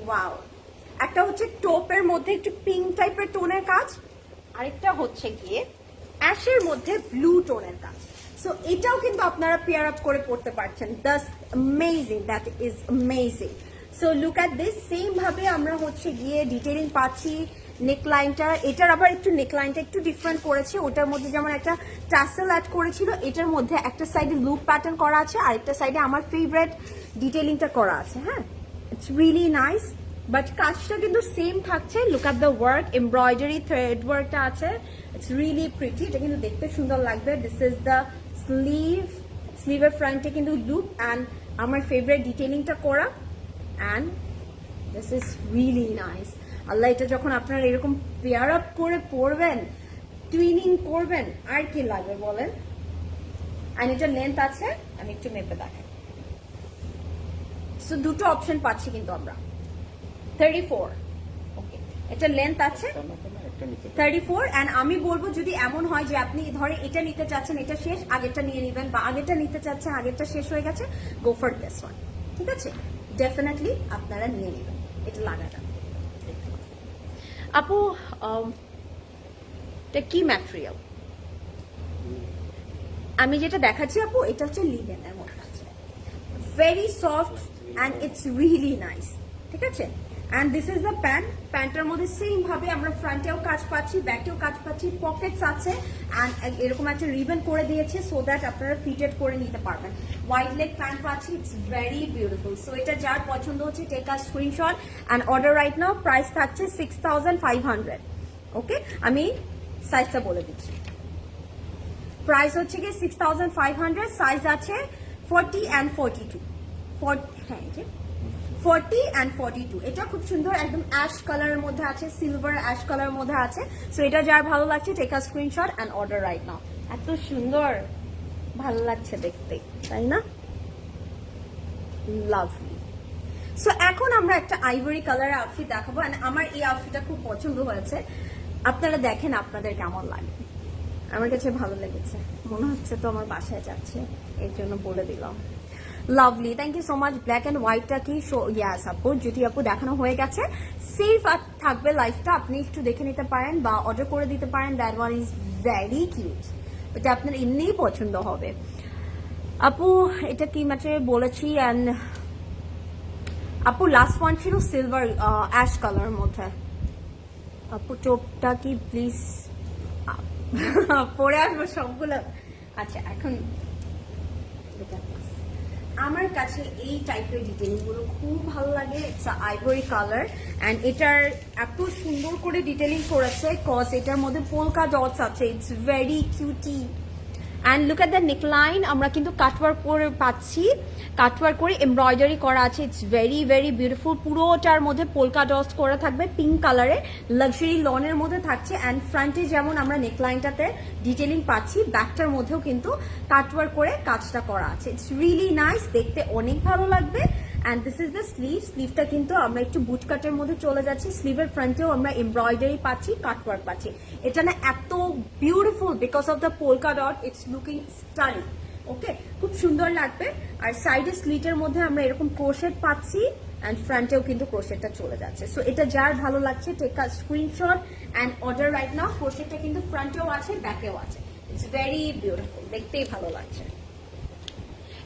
ওয়াও। একটা হচ্ছে টোপের মধ্যে একটু পিঙ্ক টাইপের টোনের কাজ, আরেকটা হচ্ছে গিয়ে অ্যাশের মধ্যে ব্লু টোনের কাজ। সো এটাও কিন্তু আপনারা পেয়ার আপ করে পড়তে পারছেন। That's amazing, that is amazing. So look at this, same ভাবে আমরা হচ্ছে গিয়ে ডিটেইলিং পাচ্ছি। নেকলাইনটা, এটার আবার একটু নেকলাইনটা একটু ডিফারেন্ট করেছে। ওটার মধ্যে যেমন একটা টাসেল অ্যাড করেছিল, এটার মধ্যে একটা সাইডে লুপ প্যাটার্ন করা আছে, আরেকটা সাইডে আমার ফেভারিট ডিটেইলিংটা করা আছে। হ্যাঁ, ইটস রিয়েলি নাইস, বাট কাজটা কিন্তু সেম থাকছে। Look at the work, embroidery thread ওয়ার্কটা আছে, ইটস রিয়েলি প্রিটি, এটা কিন্তু দেখতে সুন্দর লাগবে। দিস ইজ দ্য স্লিভ, স্লিভের ফ্রন্টে কিন্তু লুপ অ্যান্ড আমার ফেভারিট ডিটেইলিংটা করা, and this is really nice. Allah, এটা যখন আপনারা এরকম পেয়ার আপ করে পরবেন, টুইনিং করবেন, আর কি লাগবে বলেন। অ্যান্ড এটা লেন্থ আছে, আমি একটু মেপে দেখাই। সো দুটো অপশন পাচ্ছি কিন্তু আমরা, 34। ওকে, এটা লেন্থ আছে 34 অ্যান্ড আমি বলবো যদি এমন হয় যে আপনি ধরে এটা নিতে চাচ্ছেন, এটা শেষ, আগেরটা নিয়ে নেবেন, বা আগেরটা নিতে চাচ্ছেন, আগেরটা শেষ হয়ে গেছে, গো ফর দিস ওয়ান। ঠিক আছে, ডেফিনেটলি আপনারা নিয়ে নেবেন এটা লাগাটা। আপু, এটা কি ম্যাটেরিয়াল? আমি যেটা দেখাচ্ছি আপু, এটা হচ্ছে লিনেনের মধ্যে আছে, very soft and it's really nice. ঠিক আছে, and this is the pant. প্যান্টের মধ্যে সেম ভাবে আমরা ফ্রন্টেও কাজ পাচ্ছি, ব্যাকেও কাজ পাচ্ছি, পকেটস আছে অ্যান্ড এরকম একটা রিবন করে দিয়েছে সো দ্যাট আপনারা ফিটেড করে নিতে পারবেন। ওয়াইড লেগ প্যান্ট পাচ্ছি, ইটস ভেরি বিউটিফুল। সো এটা যার পছন্দ হচ্ছে take a screenshot and order right now. Price থাকছে 6500। ওকে, আমি সাইজটা বলে দিচ্ছি। প্রাইস হচ্ছে কি 6500, সাইজ আছে 40 অ্যান্ড 42। হ্যাঁ, 40 অ্যান্ড 42। এটা খুব সুন্দর, একদম অ্যাশ কালারের মধ্যে আছে, সিলভার অ্যাশ কালারের মধ্যে আছে। সো এটা যার ভালো লাগছে take a screenshot and order right now. এত সুন্দর, ভালো লাগছে দেখতে, তাই না? লাভলি। সো এখন আমরা একটা আইভরি কালারের আউটফিট দেখাবো অ্যান্ড আমার এই আউটফিটটা খুব পছন্দ হয়েছে। আপনারা দেখেন আপনাদের কেমন লাগে। আমার কাছে ভালো লেগেছে, মনে হচ্ছে তো আমার বাসায় যাচ্ছে, এর জন্য বলে দিলাম। Lovely, thank you so much. Black and হোয়াইটটা কি ইয়াস আপু, যদি আপু দেখানো হয়ে গেছে, সেফ থাকবে লাইফটা, আপনি একটু দেখে নিতে পারেন বা অর্ডার করে দিতে পারেন। That one is very cute, এটা আপনার এমনিই পছন্দ হবে। আপু এটা কি ম্যাটেরিয়াল বলেছি, অ্যান্ড আপু লাস্ট ওয়ান ছিল সিলভার অ্যাশ কালারের মধ্যে। আপু টোপটা কি প্লিজ পরে আসবো সবগুলো। আচ্ছা, এখন আমার কাছে এই টাইপের ডিটেইলিং গুলো খুব ভালো লাগে। ইটস আইভরি কালার অ্যান্ড এটার এত সুন্দর করে ডিটেইলিং করেছে, কজ এটার মধ্যে পোলকা ডটস আছে, it's very cutie and look at the neckline, আমরা কিন্তু কাটওয়ার্ক করে পাচ্ছি, কাটওয়ার্ক করে এমব্রয়ডারি করা আছে। It's very very beautiful. পুরোটার মধ্যে পোলকা ডটস করা থাকবে পিঙ্ক কালারে, লাক্সারি লনের মধ্যে থাকছে। অ্যান্ড ফ্রন্টে যেমন আমরা নেকলাইনটাতে ডিটেলিং পাচ্ছি, ব্যাকটার মধ্যেও কিন্তু কাটওয়ার্ক করে কাজটা করা আছে। ইটস রিয়েলি নাইস, দেখতে অনেক ভালো লাগবে। And this is the sleeve. স্লিভটা কিন্তু আমরা একটু বুট কাটের মধ্যে চলে যাচ্ছি। স্লিভের ফ্রন্টেও আমরা এমব্রয়ডারি পাচ্ছি, কাটওয়ার্ক পাচ্ছি। এটা না এত beautiful because of the polka dot, it's looking stunning. Okay, খুব সুন্দর লাগবে। আর সাইডে স্লিটের মধ্যে আমরা এরকম ক্রোশেট পাচ্ছি, অ্যান্ড ফ্রন্টেও কিন্তু ক্রোশেটটা চলে যাচ্ছে। সো এটা যার ভালো লাগছে take a screenshot and order right now. ক্রোশেটটা কিন্তু ফ্রন্টেও আছে, ব্যাকেও আছে। ইটস ভেরি বিউটিফুল, দেখতেই ভালো লাগছে।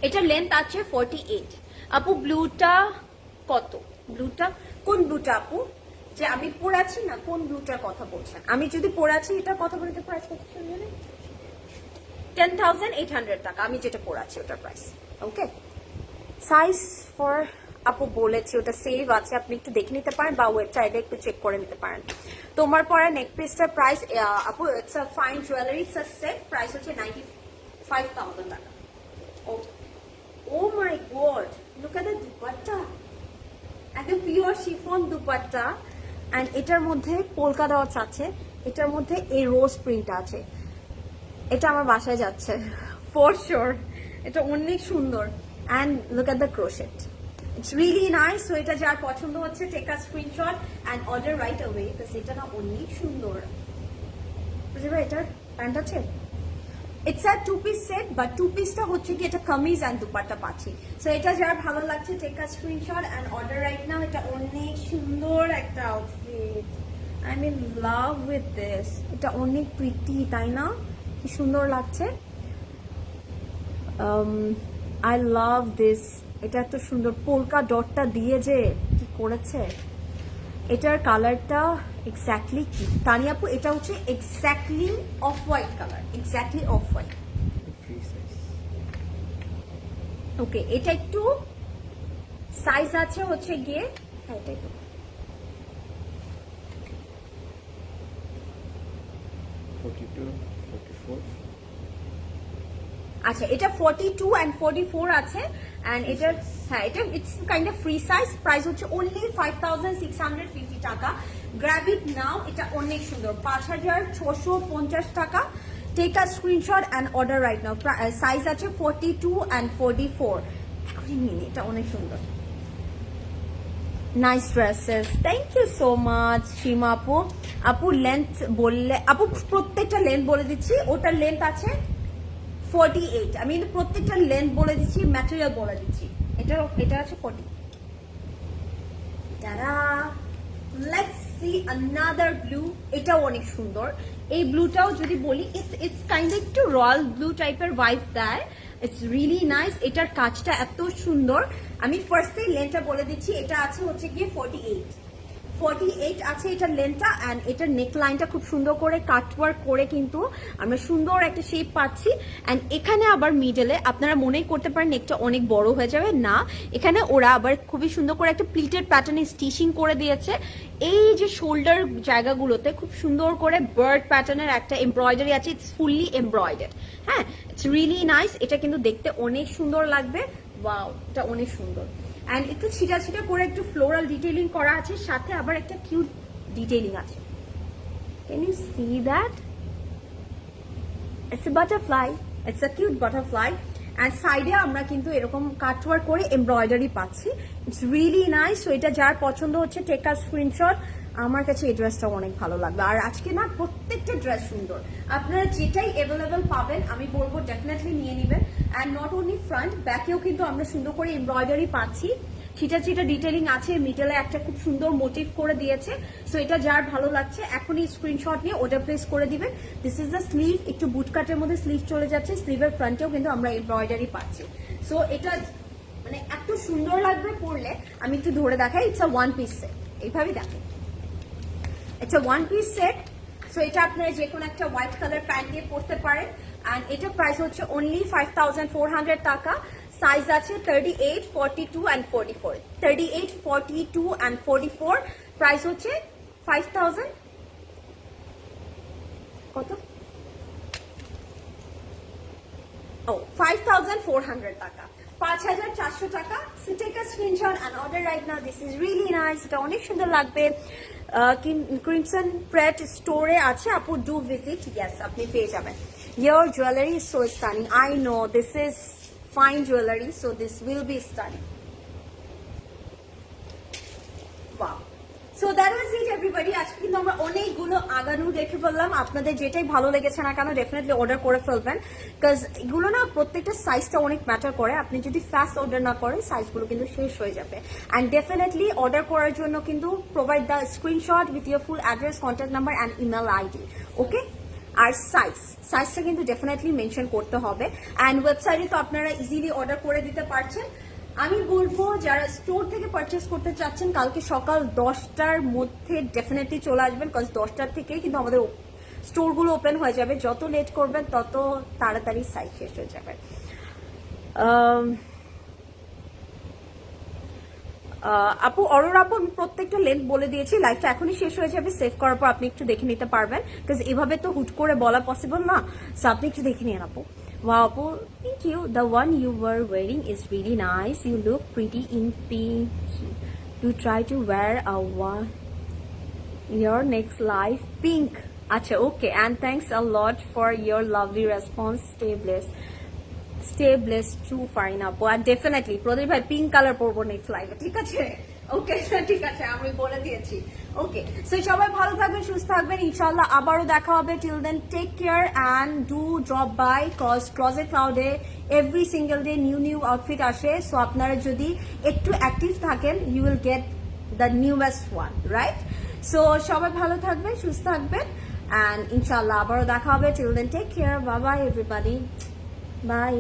এটার লেন্থ আছে 48। আপু ব্লুটা কত? ব্লুটা কোন ব্লুটা আপু? যে আমি পড়াচ্ছি না, কোন ব্লুটার কথা বলছেন? আমি যদি পড়াচ্ছি এটার কথা বলতে প্রাইস কত জানেন? 10,800 টাকা আমি যেটা পড়াচ্ছি ওটার প্রাইস। ওকে, সাইজ ফর আপু বলেছি ওটা সেভ আছে, আপনি একটু দেখে নিতে পারেন বা ওয়েবসাইটে একটু চেক করে নিতে পারেন। তোমার পরে নেক পিসটার প্রাইস আপু it's a fine jewellery, it's a set, price হচ্ছে 95,000 টাকা। ওকে, oh my god, look at the dupatta, একদম পিওর শিফন দুপাট্টা। এন্ড এটার মধ্যে পোলকা ডটস আছে, এটার মধ্যে এই রোজ প্রিন্ট আছে। এটা আমার বাসায় যাচ্ছে ফর শিওর, এটা অনেক সুন্দর। And look at the crochet, it's really nice. So এটা যার পছন্দ হচ্ছে take a screenshot and order right away, because এটা না অনেক সুন্দর। বুঝতে পারো এটার প্যান্ট আছে, it's a 2 piece set, but 2 পিসটা হচ্ছে কি এটা কামিজ এন্ড দুপাট্টা পাচ্ছি। সো এটা যার ভালো লাগছে take a screenshot and order right now. এটা অনেক সুন্দর একটা outfit, I mean love with this. এটা অনেক প্রিটি, তাই না? কি সুন্দর লাগছে। I love this. এটা এত সুন্দর পোলকা ডটটা দিয়ে যে কি করেছে। এটার কালারটা এক্স্যাক্টলি কি তানিয়া আপু? এটা হচ্ছে exactly off white colour, exactly off white. Okay, এটা একটু সাইজ আছে হচ্ছে গিয়ে, হ্যাঁ এটা একটু 42, 44. আচ্ছা, এটা 42 and 44 আছে। এন্ড এটা হ্যাঁ এটা it's kind of free size. Price হচ্ছে অনলি 5,650 টাকা। গ্র্যাব ইট নাও, এটা অনেক সুন্দর, 5,650 টাকা। Take a screenshot and order right now. Size আছে 42 and 44। এখনই নিন, এটা অনেক সুন্দর। Nice dresses, thank you so much Seema আপু। আপু লেন্থ বললে, আপু প্রত্যেকটা লেন্থ বলে দিচ্ছি। ওটার লেন্থ আছে 48। আমি কিন্তু প্রত্যেকটা লেন্থ বলে দিচ্ছি, ম্যাটেরিয়াল বলে দিচ্ছি। এটা আছে 40। তারা লেটস সি আনাদার ব্লু। এটাও অনেক সুন্দর। এই ব্লুটাও যদি বলি ইটস কাইন্ড একটু রয়্যাল ব্লু টাইপের ভাইব দেয়। It's really nice. এটার কাজটা এত সুন্দর। আমি ফার্স্টে লেন্থটা বলে দিচ্ছি। এটা আছে হচ্ছে গিয়ে 48 আছে এটার লেন্থটা। অ্যান্ড এটার নেকলাইনটা খুব সুন্দর করে কাটওয়ার্ক করে কিন্তু আমরা সুন্দর একটা শেপ পাচ্ছি। অ্যান্ড এখানে আবার মিডলে আপনারা মনেই করতে পারেন নেকটা অনেক বড় হয়ে যাবে, না, এখানে ওরা আবার খুবই সুন্দর করে একটা প্লিটেড প্যাটার্নে স্টিচিং করে দিয়েছে। এই যে শোল্ডার জায়গাগুলোতে খুব সুন্দর করে বার্ড প্যাটার্নের একটা এমব্রয়ডারি আছে। It's fully embroidered. হ্যাঁ, ইটস রিয়েলি নাইস। এটা কিন্তু দেখতে অনেক সুন্দর লাগবে। ওয়াও, এটা অনেক সুন্দর। অ্যান্ড একটু ছিটা ছিটা করে একটু ফ্লোরাল ডিটেইলিং করা আছে, সাথে আবার একটা কিউট ডিটেইলিং আছে। Can you see that? It's a butterfly, it's a cute butterfly. And সাইডে আমরা কিন্তু এরকম কাটওয়ার্ক করে এমব্রয়ডারি পাচ্ছি। It's really nice. সো এটা যার পছন্দ হচ্ছে টেক আ স্ক্রিনশট। আমার কাছে এই ড্রেসটা অনেক ভালো লাগবে। আর আজকে না প্রত্যেকটা ড্রেস সুন্দর, আপনারা যেটাই অ্যাভেলেবেল পাবেন আমি বলবো ডেফিনেটলি নিয়ে নেবেন। অ্যান্ড নট অনলি ফ্রন্ট, ব্যাকেও কিন্তু আমরা সুন্দর করে এমব্রয়ডারি পাচ্ছি। ছিটা ছিটা ডিটেইলিং আছে, মিডলে একটা খুব সুন্দর মোটিভ করে দিয়েছে। সো এটা যার ভালো লাগছে এখনই স্ক্রিনশট নিয়ে ওটা প্লেস করে দিবেন। দিস ইজ দ্য স্লিভ, একটু বুট কাটের মধ্যে স্লিভ চলে যাচ্ছে। স্লিভের ফ্রন্টেও কিন্তু আমরা এমব্রয়ডারি পাচ্ছি। সো এটা মানে এত সুন্দর লাগবে পরলে। আমি একটু ধরে দেখাই। ইটস আ 1 পিস সেট, এইভাবেই দেখেন। It's a 1 piece set. So এটা আপনারা যে কোনো একটা হোয়াইট কালার প্যান্ট দিয়ে পরতে পারেন। অ্যান্ড এটার প্রাইস হচ্ছে অনলি 5,400 টাকা। সাইজ আছে 38, 42 and 44। 38, 42 and 44। প্রাইস হচ্ছে 5,000 কত Oh, 5,400 টাকা, 5,400 টাকা। So take a screenshot and order right now. This is really nice. এটা অনেক সুন্দর লাগবে। ক্রিমসন প্রেট স্টোরে আছে আপু, ডু ভিজিট। ইয়েস, আপনি পেয়ে যাবেন। Your jewelry is so stunning. I know this is fine jewelry, so this will be stunning. Wow. So that was it everybody. আজকে কিন্তু আমরা অনেকগুলো আগানু দেখে ফেললাম। আপনাদের যেটাই ভালো লেগেছে না কেন ডেফিনেটলি অর্ডার করে ফেলবেন, বিকজ এগুলো না প্রত্যেকটা সাইজটা অনেক ম্যাটার করে। আপনি যদি ফাস্ট অর্ডার না করেন সাইজগুলো কিন্তু শেষ হয়ে যাবে। অ্যান্ড ডেফিনেটলি অর্ডার করার জন্য কিন্তু provide the screenshot with your full address, contact number and email ID. Okay, আর সাইজটা কিন্তু ডেফিনেটলি মেনশন করতে হবে। অ্যান্ড ওয়েবসাইটে তো আপনারা ইজিলি অর্ডার করে দিতে পারছেন। আমি বলবো যারা স্টোর থেকে পারচেস করতে চাচ্ছেন কালকে সকাল 10টার মধ্যে ডেফিনেটলি চলে আসবেন, বিকজ 10টার থেকেই কিন্তু আমাদের স্টোরগুলো ওপেন হয়ে যাবে। যত লেট করবেন তত তাড়াতাড়ি সাইজ শেষ হয়ে যাবে। আপু অরোরা আপু, আমি প্রত্যেকটা লেন্থ বলে দিয়েছি। লাইভটা এখনই শেষ হয়ে যাবে, সেভ করার পর আপনি একটু দেখে নিতে পারবেন, বিকজ এভাবে তো হুট করে বলা পসিবল না। সো আপনি একটু দেখে নিন আপু। Wow, Apu, thank you. The one you were wearing is really nice. You look pretty in pink. You try to wear your next life pink. Acha, okay. And thanks a lot for your lovely response. Stay blessed too, Farina Apu. And definitely, Pradeep bhai pink color porbo next live. ঠিক আছে? ওকে, ঠিক আছে, আমি বলে দিয়েছি। ওকে, so সবাই ভালো থাকবেন, সুস্থ থাকবেন, ইনশাআল্লাহ আবারও দেখা হবে। Till then take care and do drop by, cause closet ক্লাউডে every single day new outfit আসে। সো আপনারা যদি একটু অ্যাক্টিভ থাকেন you will get the newest one, right? So সবাই ভালো থাকবেন, সুস্থ থাকবেন, অ্যান্ড ইনশাআল্লাহ আবারও দেখা হবে। Till then take care, bye bye everybody, by.